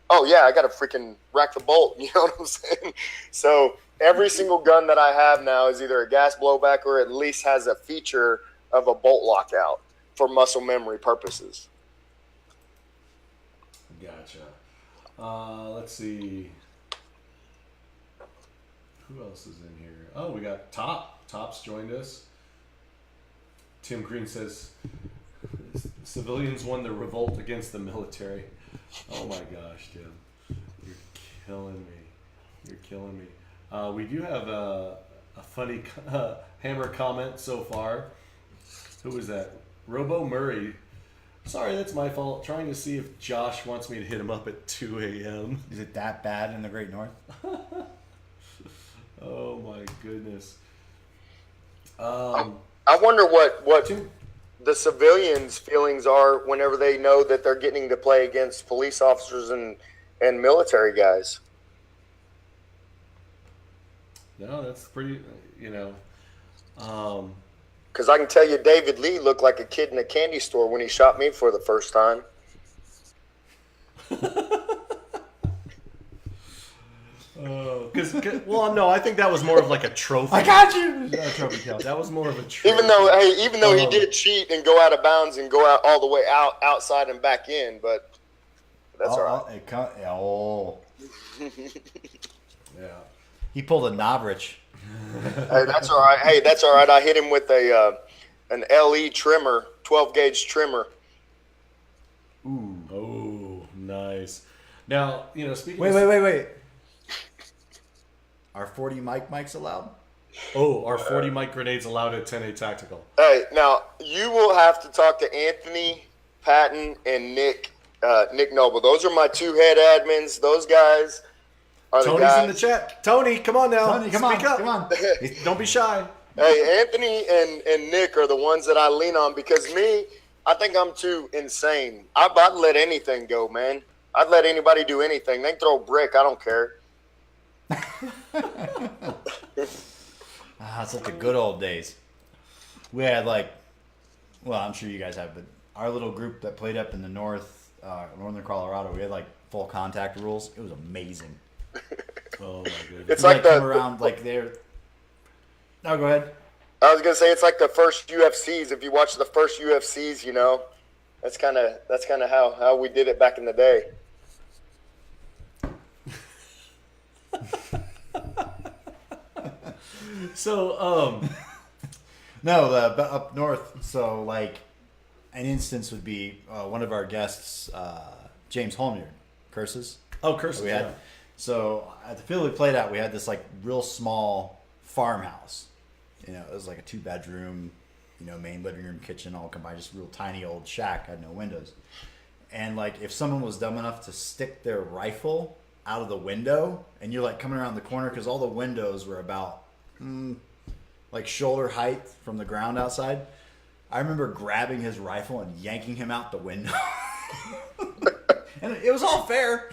oh, yeah, I got to freaking rack the bolt. You know what I'm saying? So every single gun that I have now is either a gas blowback or at least has a feature of a bolt lockout. for muscle memory purposes. Gotcha. Let's see. Who else is in here? Oh, we got Top's joined us. Tim Green says, civilians won the revolt against the military. Oh my gosh, Tim. You're killing me. You're killing me. We do have a funny hammer comment so far. Who was that? Robo Murray. Sorry, that's my fault. Trying to see if Josh wants me to hit him up at 2 a.m. Is it that bad in the Great North? Oh my goodness. I wonder what the civilians' feelings are whenever they know that they're getting to play against police officers and military guys. No, that's pretty, Because I can tell you David Lee looked like a kid in a candy store when he shot me for the first time. No, I think that was more of like a trophy. I got you. Trophy kill. That was more of a trophy. Even though he did cheat and go out of bounds and go out all the way outside and back in, but that's all right. Yeah. He pulled a Novrich. Hey, that's all right. I hit him with an LE trimmer, 12 gauge trimmer. Ooh. Oh, nice. Now, speaking. Wait. Are 40 mics allowed? Oh, are 40 mic grenades allowed at 10A Tactical? Hey, now you will have to talk to Anthony Patton and Nick Noble. Those are my two head admins. Those guys are Tony's the guys. in the chat. Tony, come on now. Tony, come on. Don't be shy. Hey, Anthony and Nick are the ones that I lean on because I think I'm too insane. I'd let anything go, man. I'd let anybody do anything. They can throw a brick. I don't care. It's like the good old days. We had I'm sure you guys have, but our little group that played up in the northern Colorado, we had full contact rules. It was amazing. Oh my goodness! It's like come around they're. No, go ahead. I was gonna say it's like the first UFCs. If you watch the first UFCs, that's kind of how we did it back in the day. So, no, up north. So, an instance would be one of our guests, James Holmyard, Curses. Oh, Curses. Yeah. So at the field we played at, we had this real small farmhouse. It was like a 2-bedroom, main living room, kitchen, all combined, just real tiny old shack, had no windows. And if someone was dumb enough to stick their rifle out of the window, and you're coming around the corner because all the windows were about shoulder height from the ground outside. I remember grabbing his rifle and yanking him out the window. And it was all fair.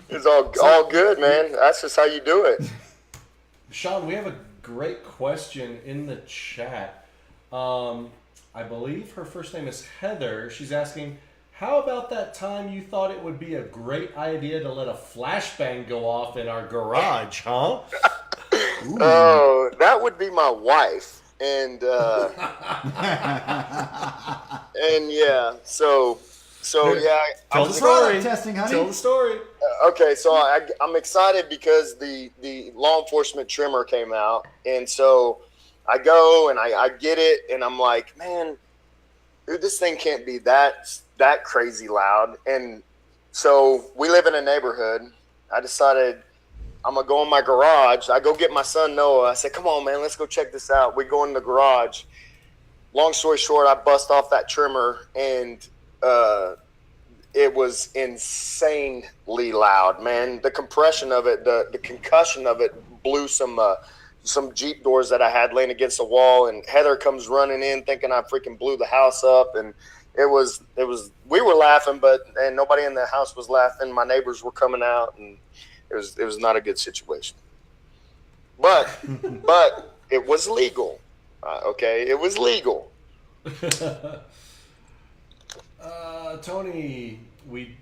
It's all good, man. That's just how you do it. Sean, we have a great question in the chat. I believe her first name is Heather. She's asking, how about that time you thought it would be a great idea to let a flashbang go off in our garage, huh? Oh, that would be my wife. And and yeah, so yeah. Tell the story. Testing, honey. Tell the story. Okay, so I'm excited because the law enforcement trimmer came out, and so I go and I get it, and I'm like, man, dude, this thing can't be that crazy loud. And so we live in a neighborhood. I decided I'm going to go in my garage. I go get my son Noah. I said, come on, man, let's go check this out. We go in the garage. Long story short, I bust off that trimmer, and it was insanely loud, man. The compression of it, the concussion of it blew some Jeep doors that I had laying against the wall, and Heather comes running in thinking I freaking blew the house up, and it was we were laughing, and nobody in the house was laughing. My neighbors were coming out, and it was not a good situation. But it was legal. Okay, it was legal. Tony, we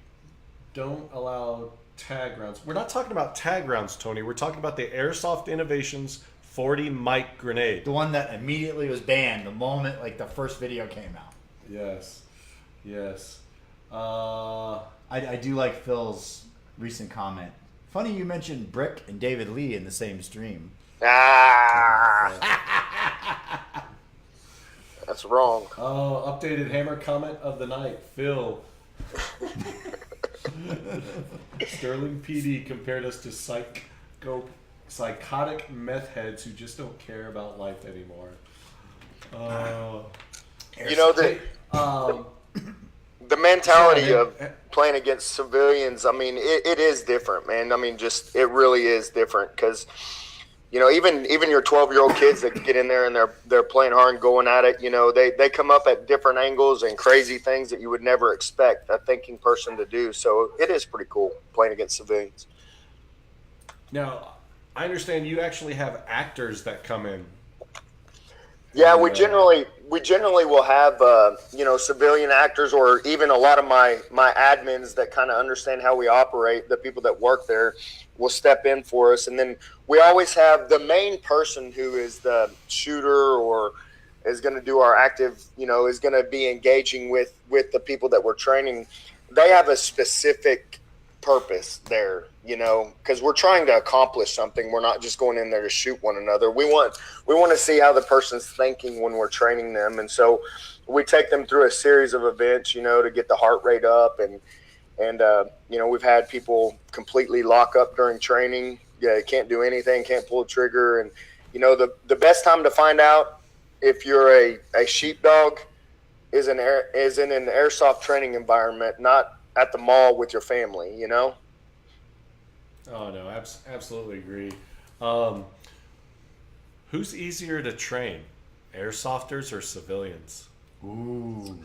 don't allow tag rounds. We're not talking about tag rounds, Tony. We're talking about the Airsoft Innovations 40 mic grenade. The one that immediately was banned the moment the first video came out. Yes. I do like Phil's recent comment. Funny you mentioned Brick and David Lee in the same stream. That's wrong. Updated Hammer comment of the night. Phil. Sterling PD compared us to psychotic meth heads who just don't care about life anymore. The mentality of playing against civilians, I mean, it is different, man. I mean, it really is different because, even your 12-year-old kids that get in there and they're playing hard and going at it, they come up at different angles and crazy things that you would never expect a thinking person to do. So it is pretty cool playing against civilians. Now, I understand you actually have actors that come in. Yeah, we generally will have civilian actors, or even a lot of my admins that kind of understand how we operate. The people that work there will step in for us, and then we always have the main person who is the shooter or is going to do our active. Is going to be engaging with the people that we're training. They have a specific purpose there, because we're trying to accomplish something. We're not just going in there to shoot one another. We want to see how the person's thinking when we're training them, and so we take them through a series of events, to get the heart rate up, and we've had people completely lock up during training. Yeah, can't do anything, can't pull a trigger, and the best time to find out if you're a sheepdog is in an airsoft training environment, not at the mall with your family, Oh, no, absolutely agree. Who's easier to train, airsofters or civilians? Ooh.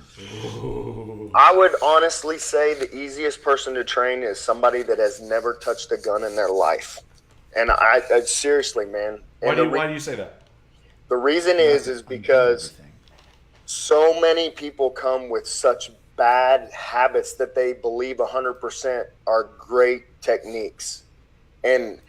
I would honestly say the easiest person to train is somebody that has never touched a gun in their life. And I seriously, man. Why do you say that? The reason is because so many people come with such bad habits that they believe 100% are great techniques, and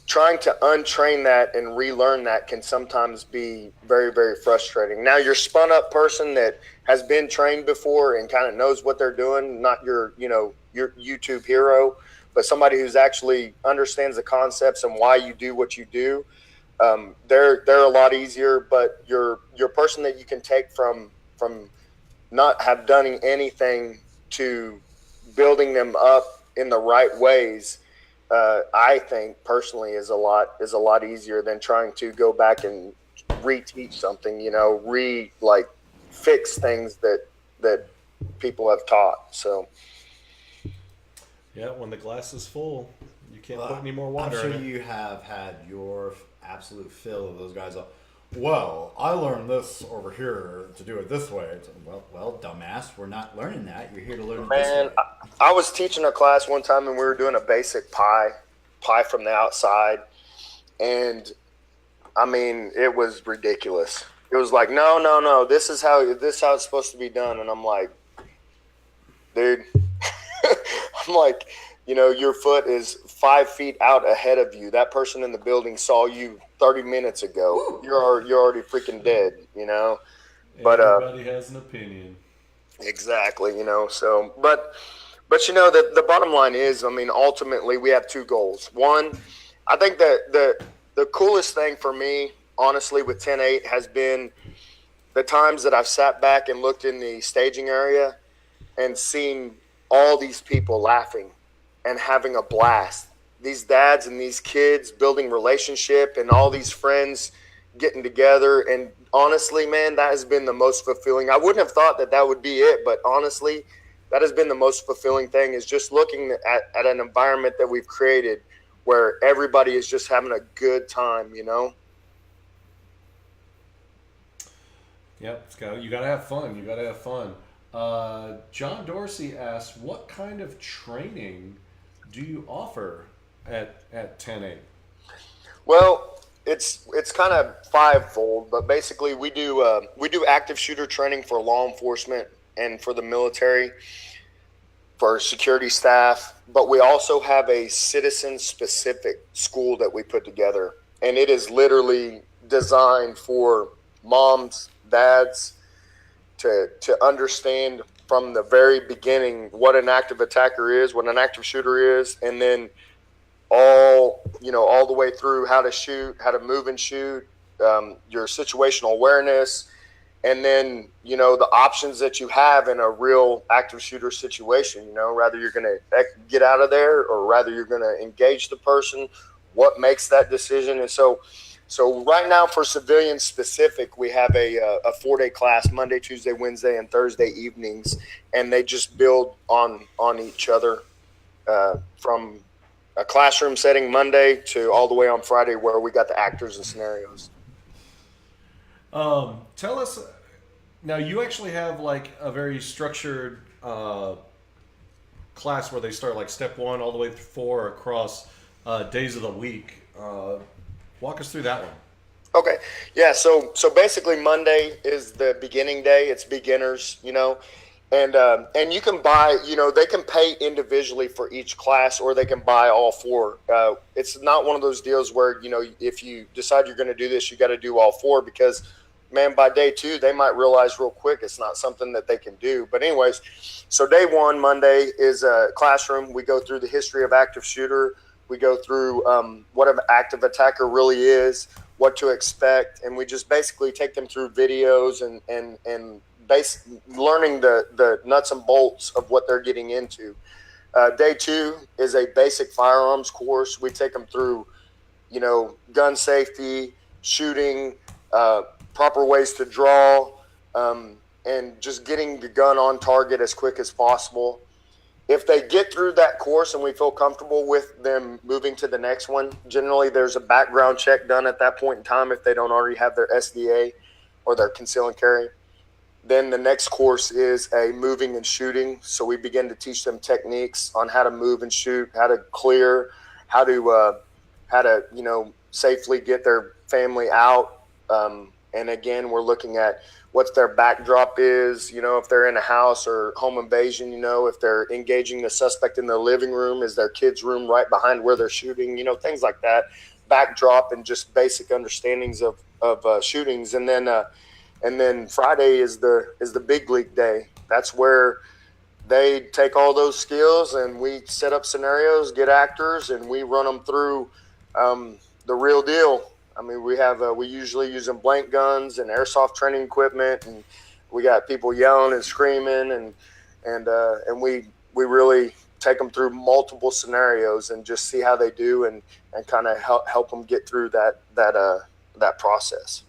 trying to untrain that and relearn that can sometimes be very, very frustrating. Now, your spun up person that has been trained before and kind of knows what they're doing, not your YouTube hero, but somebody who's actually understands the concepts and why you do what you do, they're a lot easier. But your person that you can take from not have done anything to building them up in the right ways, I think personally is a lot easier than trying to go back and reteach something, fix things that people have taught. So yeah, when the glass is full, you can't put any more water I'm in sure it. you have had your absolute fill of those guys. Well, I learned this over here to do it this way. It's, well, dumbass, we're not learning that. You're here to learn it this way. I was teaching a class one time and we were doing a basic pie from the outside, and I mean, it was ridiculous. It was like, no, this is how it's supposed to be done, and I'm like, dude, I'm like, your foot is 5 feet out ahead of you. That person in the building saw you 30 minutes ago. You're already freaking dead, But everybody has an opinion. Exactly, So, but the bottom line is, I mean, ultimately we have two goals. One, I think that the coolest thing for me, honestly, with 10-8 has been the times that I've sat back and looked in the staging area and seen all these people laughing and having a blast. These dads and these kids building relationship and all these friends getting together. And honestly, man, that has been the most fulfilling. I wouldn't have thought that would be it, but honestly, that has been the most fulfilling thing, is just looking at an environment that we've created where everybody is just having a good time, Yep, you got to have fun. You got to have fun. John Dorsey asks, what kind of training do you offer at 10-8? Well, it's kind of fivefold, but basically we do active shooter training for law enforcement and for the military, for security staff, but we also have a citizen-specific school that we put together, and it is literally designed for moms, dads, to understand from the very beginning what an active attacker is, what an active shooter is, and then all the way through how to shoot, how to move and shoot, your situational awareness, and then the options that you have in a real active shooter situation. Rather you're going to get out of there or rather you're going to engage the person. What makes that decision? And so right now for civilian specific, we have a 4-day class, Monday, Tuesday, Wednesday, and Thursday evenings, and they just build on each other from a classroom setting Monday to all the way on Friday where we got the actors and scenarios. Tell us, now you actually have like a very structured class where they start like step 1 all the way through 4 across days of the week. Walk us through that one. Okay. Yeah. So basically Monday is the beginning day. It's beginners, and you can buy, they can pay individually for each class or they can buy all 4. It's not one of those deals where, if you decide you're going to do this, you got to do all 4 because, man, by day 2, they might realize real quick it's not something that they can do. But anyways, so day 1, Monday, is a classroom. We go through the history of active shooter. We go through what an active attacker really is, what to expect, and we just basically take them through videos and learning the nuts and bolts of what they're getting into. Day 2 is a basic firearms course. We take them through, gun safety, shooting, proper ways to draw, and just getting the gun on target as quick as possible. If they get through that course and we feel comfortable with them moving to the next one, generally there's a background check done at that point in time if they don't already have their SDA or their conceal and carry. Then the next course is a moving and shooting. So we begin to teach them techniques on how to move and shoot, how to clear, how to safely get their family out. And again, we're looking at what their backdrop is, if they're in a house or home invasion, if they're engaging the suspect in their living room, is their kid's room right behind where they're shooting, things like that, backdrop and just basic understandings of shootings. And then Friday is the big league day. That's where they take all those skills and we set up scenarios, get actors, and we run them through the real deal. I mean, we usually using blank guns and airsoft training equipment, and we got people yelling and screaming, and we really take them through multiple scenarios and just see how they do and kind of help them get through that process.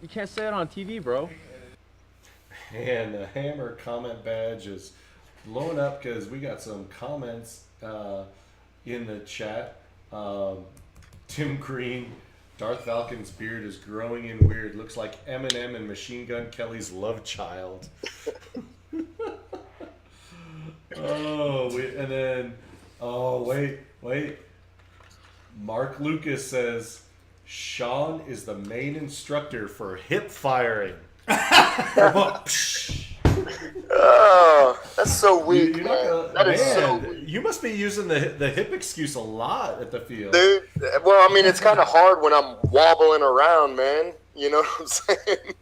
You can't say it on TV, bro. And the hammer comment badge is blowing up because we got some comments in the chat. Tim Green, Darth Valken's beard is growing in weird. Looks like Eminem and Machine Gun Kelly's love child. Wait. Mark Lucas says, Sean is the main instructor for hip firing. Oh, that's so weak, man. That is so weak. You must be using the hip excuse a lot at the field. Dude, well, I mean, it's kind of hard when I'm wobbling around, man. You know what I'm saying?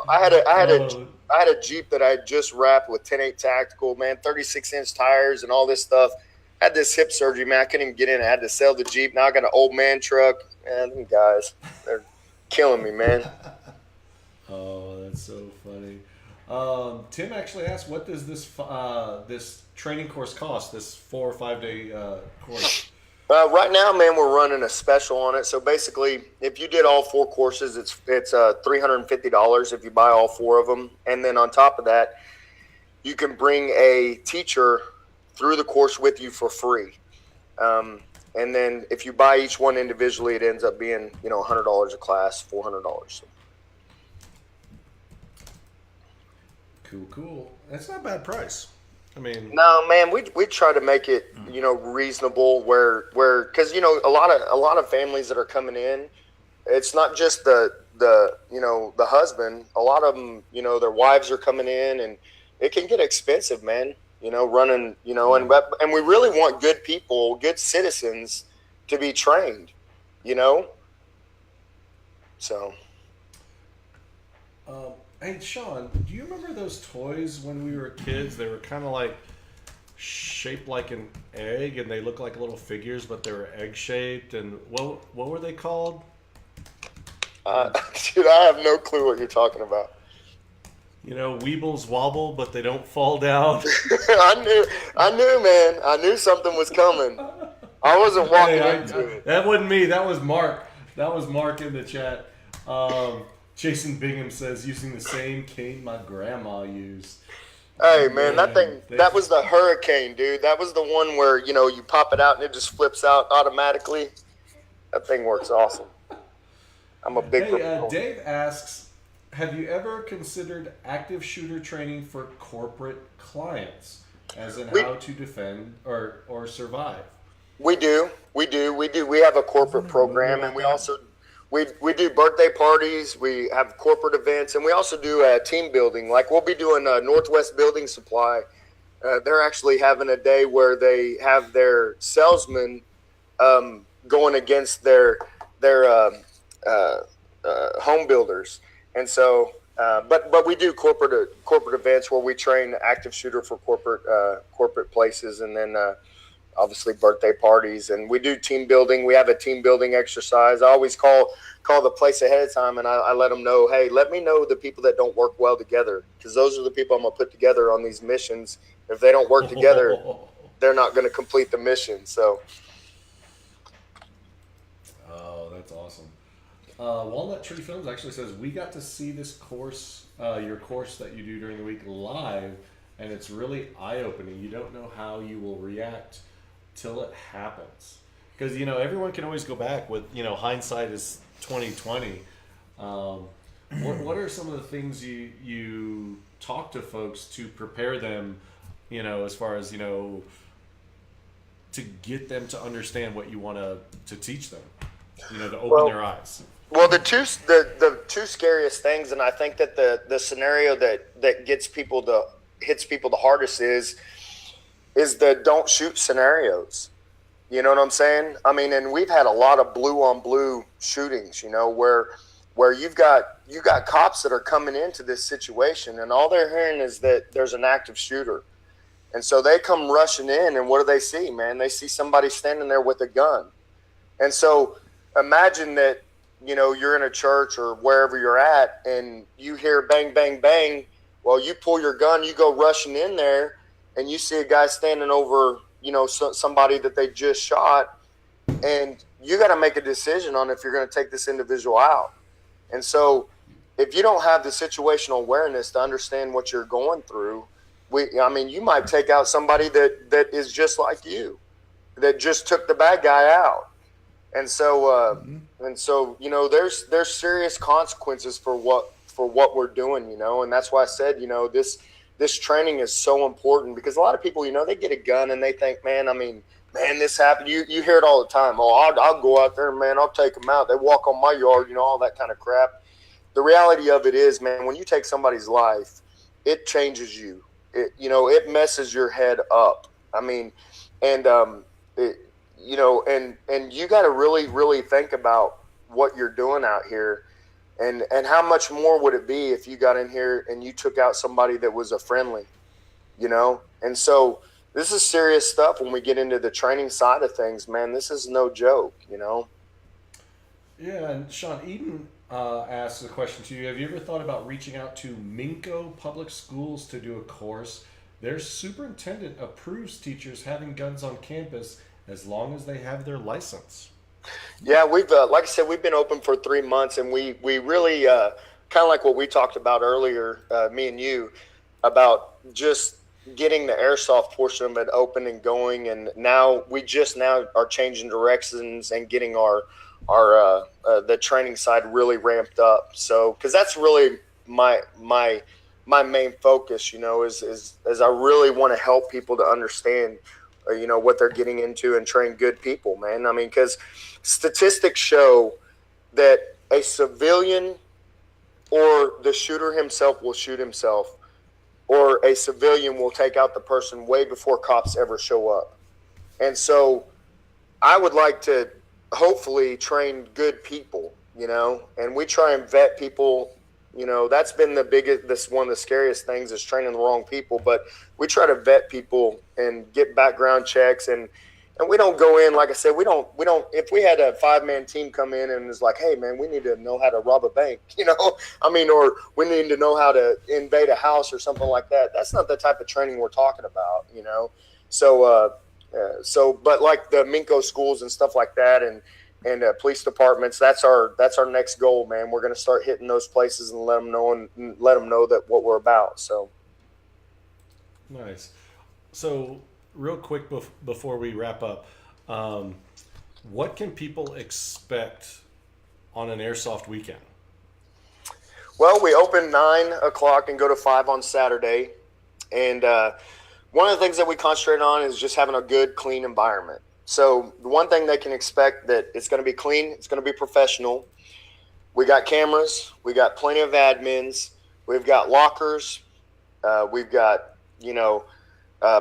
I had a Jeep that I just wrapped with 10.8 tactical, man, 36-inch tires and all this stuff. I had this hip surgery, man. I couldn't even get in. I had to sell the Jeep. Now I got an old man truck. Man, them guys, they're killing me, man. Oh, that's so funny. Tim actually asked, what does this training course cost, this 4 or 5 day course? Right now, man, we're running a special on it. So basically, if you did all 4 courses, it's $350 if you buy all 4 of them. And then on top of that, you can bring a teacher through the course with you for free. And then if you buy each one individually, it ends up being, $100 a class, $400. Cool. That's not a bad price. I mean, no, man, we try to make it, reasonable where, cause a lot of families that are coming in, it's not just the husband, a lot of them, their wives are coming in and it can get expensive, man, running, and we really want good people, good citizens to be trained, so. Hey, Sean, do you remember those toys when we were kids? They were kind of like shaped like an egg, and they looked like little figures, but they were egg shaped. And what were they called? Dude, I have no clue what you're talking about. You know, Weebles wobble, but they don't fall down. I knew, man. I knew something was coming. I wasn't walking into it. That wasn't me. That was Mark. That was Mark in the chat. Jason Bingham says, using the same cane my grandma used. Hey, man, that was the Hurricane, dude. That was the one where, you pop it out and it just flips out automatically. That thing works awesome. I'm a big proponent. Dave asks, have you ever considered active shooter training for corporate clients, as in how to defend or survive? We do. We have a corporate program, and we also we do birthday parties. We have corporate events, and we also do team building. Like we'll be doing Northwest Building Supply. They're actually having a day where they have their salesmen going against their home builders, and so. But we do corporate events where we train active shooter for corporate places, and then obviously birthday parties, and we do team building. We have a team building exercise. I always call the place ahead of time, and I let them know, hey, let me know the people that don't work well together, because those are the people I'm gonna put together on these missions. If they don't work together, they're not going to complete the mission. So. Oh, that's awesome. Walnut Tree Films actually says, we got to see this course, your course that you do during the week live, and it's really eye-opening. You don't know how you will react till it happens. Because, everyone can always go back with, hindsight is 2020. What are some of the things you talk to folks to prepare them, as far as, to get them to understand what you want to teach them, to open their eyes? Well, the two scariest things, and I think that the scenario that hits people the hardest is the don't shoot scenarios. You know what I'm saying? I mean, and we've had a lot of blue on blue shootings, where you've got cops that are coming into this situation, and all they're hearing is that there's an active shooter. And so they come rushing in, and what do they see, man? They see somebody standing there with a gun. And so imagine that, you're in a church or wherever you're at, and you hear bang, bang, bang. Well, you pull your gun, you go rushing in there, and you see a guy standing over, somebody that they just shot, and you got to make a decision on if you're going to take this individual out. And so if you don't have the situational awareness to understand what you're going through, you might take out somebody that is just like you, that just took the bad guy out. And so, there's serious consequences for what we're doing, and that's why I said, this training is so important, because a lot of people, they get a gun and they think, man, this happened. You hear it all the time. Oh, I'll go out there, man, I'll take them out. They walk on my yard, all that kind of crap. The reality of it is, man, when you take somebody's life, it changes you. It messes your head up. And you got to really, really think about what you're doing out here, and how much more would it be if you got in here and you took out somebody that was a friendly, And so this is serious stuff when we get into the training side of things, man. This is no joke, Yeah, and Sean, Eden asks a question to you. Have you ever thought about reaching out to Minco Public Schools to do a course? Their superintendent approves teachers having guns on campus as long as they have their license. Yeah, we've like I said, we've been open for 3 months, and we really kind of like what we talked about earlier, me and you, about just getting the airsoft portion of it open and going. And now we are changing directions and getting our the training side really ramped up. So, because that's really my main focus, is I really want to help people to understand, what they're getting into and train good people, man. Because statistics show that a civilian or the shooter himself will shoot himself, or a civilian will take out the person way before cops ever show up. And so I would like to hopefully train good people, and we try and vet people That's been the biggest. This one of the scariest things is training the wrong people. But we try to vet people and get background checks, and we don't go in, like I said, we don't. If we had a 5-man team come in and it's like, hey man, we need to know how to rob a bank, or we need to know how to invade a house or something like that. That's not the type of training we're talking about, So, but like the Minko schools and stuff like that, and police departments, that's our next goal, man. We're going to start hitting those places and let them know that what we're about. So nice. So real quick before we wrap up, what can people expect on an airsoft weekend? Well, we open 9 o'clock and go to 5 on Saturday, and one of the things that we concentrate on is just having a good, clean environment. So the one thing they can expect that it's going to be clean, it's going to be professional. We got cameras, we got plenty of admins, we've got lockers, we've got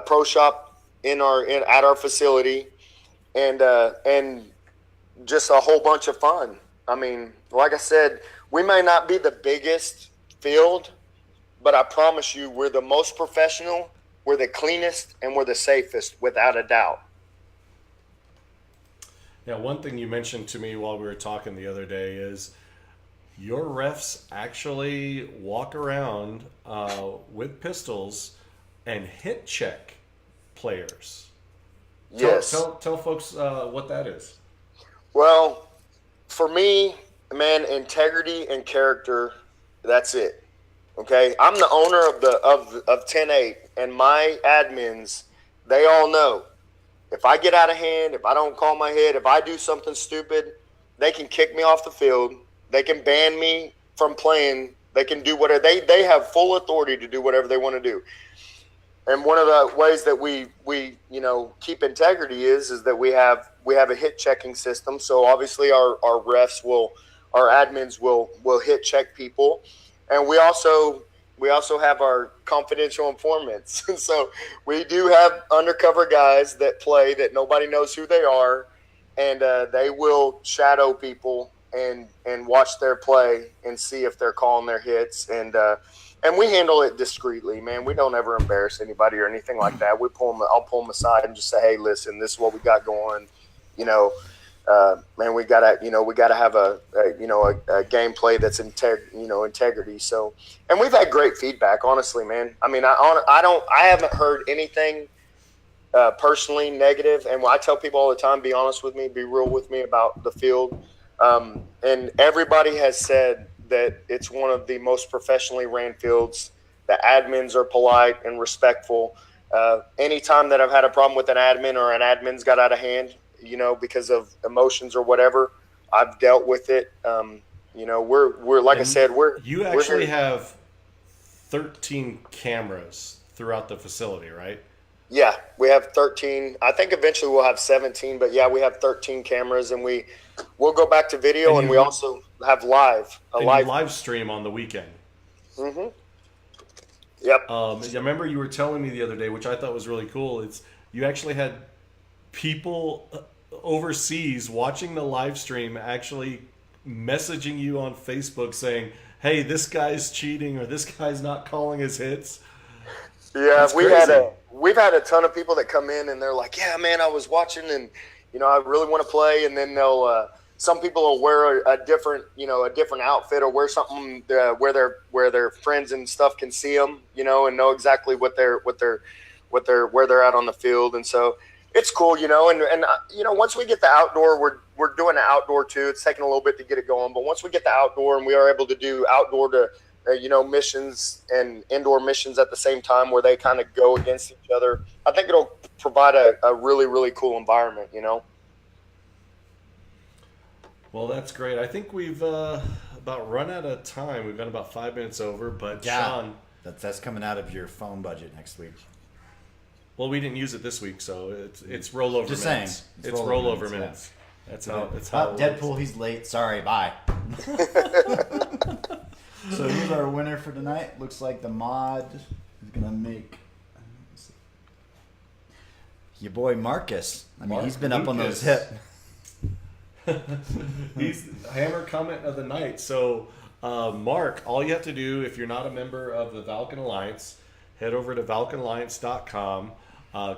pro shop at our facility, and just a whole bunch of fun. I mean, like I said, we may not be the biggest field, but I promise you, we're the most professional, we're the cleanest, and we're the safest, without a doubt. Yeah, one thing you mentioned to me while we were talking the other day is your refs actually walk around with pistols and hit check players. Yes. Tell folks what that is. Well, for me, man, integrity and character, that's it. Okay? I'm the owner of 10-8, and my admins, they all know. If I get out of hand, if I don't call my head, if I do something stupid, they can kick me off the field. They can ban me from playing. They can do whatever. They have full authority to do whatever they want to do. And one of the ways that we keep integrity is that we have a hit checking system. So obviously our admins will hit check people, and we also have our confidential informants. And so we do have undercover guys that play that nobody knows who they are, and they will shadow people and watch their play and see if they're calling their hits. And we handle it discreetly, man. We don't ever embarrass anybody or anything like that. I'll pull them aside and just say, hey, listen, this is what we got going. Man, we gotta have a gameplay that's integrity. So, and we've had great feedback, honestly, man. I mean, I haven't heard anything personally negative. And I tell people all the time, be honest with me, be real with me about the field. And everybody has said that it's one of the most professionally ran fields. The admins are polite and respectful. Anytime that I've had a problem with an admin or an admin's got out of hand, because of emotions or whatever, I've dealt with it. We're like I said, you actually have 13 cameras throughout the facility, right? Yeah, we have 13. I think eventually we'll have 17, but yeah, we have 13 cameras, and we'll go back to video, and we also have live stream on the weekend. Mm-hmm. Yep. I remember you were telling me the other day, which I thought was really cool. It's you actually had people overseas watching the live stream actually messaging you on Facebook saying, hey, this guy's cheating or this guy's not calling his hits. Yeah, we've had a ton of people that come in and they're like, yeah, man, I was watching and I really want to play, and then they'll some people will wear a different outfit or wear something where their friends and stuff can see them, and know exactly where they're at on the field. And so it's cool, and once we get the outdoor, we're doing the outdoor too. It's taking a little bit to get it going, but once we get the outdoor and we are able to do outdoor to missions and indoor missions at the same time where they kind of go against each other, I think it'll provide a really, really cool environment, Well, that's great. I think we've about run out of time. We've got about 5 minutes over, but yeah, Sean, that's coming out of your phone budget next week. Well, we didn't use it this week, so it's rollover Just minutes. saying. It's rollover yeah. minutes. That's so, how it Deadpool, works. he's late. Sorry, bye. So here's our winner for tonight. Looks like the mod is going to make your boy Marcus. He's been up on those hip. He's hammer comment of the night. So Mark, all you have to do if you're not a member of the Valken Alliance, head over to valkenalliance.com,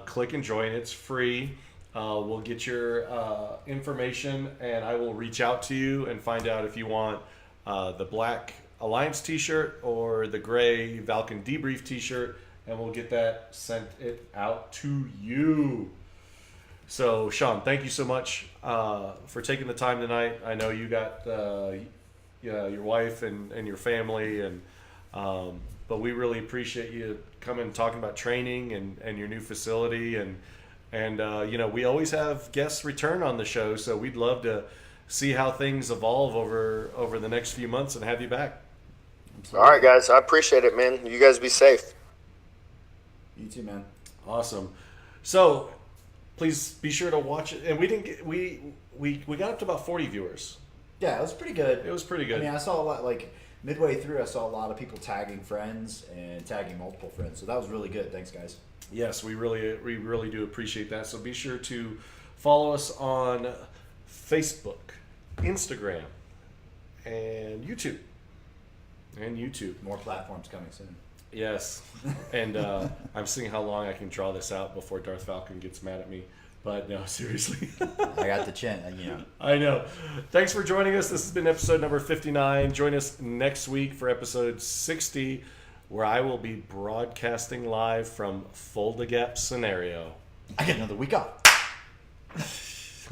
click and join. It's free. We'll get your information, and I will reach out to you and find out if you want the black Alliance t-shirt or the gray Valken Debrief t-shirt, and we'll get that sent out to you. So, Sean, thank you so much for taking the time tonight. I know you got your wife and your family, and but we really appreciate you coming and talking about training and your new facility. And we always have guests return on the show, so we'd love to see how things evolve over the next few months and have you back. All right, guys. I appreciate it, man. You guys be safe. You too, man. Awesome. So please be sure to watch it. And we got up to about 40 viewers. Yeah, it was pretty good. It was pretty good. I mean, I saw a lot, like midway through, I saw a lot of people tagging friends and tagging multiple friends. So that was really good. Thanks, guys. Yes, we really do appreciate that. So be sure to follow us on Facebook, Instagram, and YouTube. More platforms coming soon. Yes. And I'm seeing how long I can draw this out before Darth Valken gets mad at me. But no, seriously. I got the chin, I know. Thanks for joining us. This has been episode number 59. Join us next week for episode 60, where I will be broadcasting live from Fold Gap Scenario. I get another week off.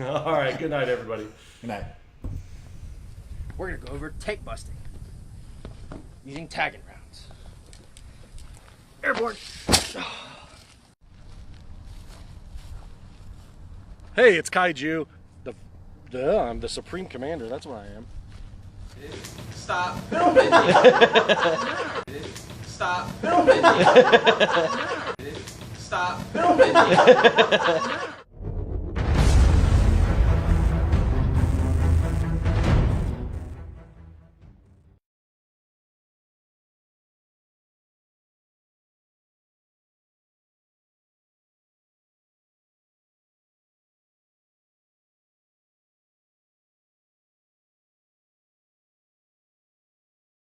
All right. Good night, everybody. Good night. We're going to go over tank busting using tagging rounds. Airborne. Hey, it's Kaiju. I'm the Supreme Commander. That's what I am. Stop filming. Stop filming. Stop filming.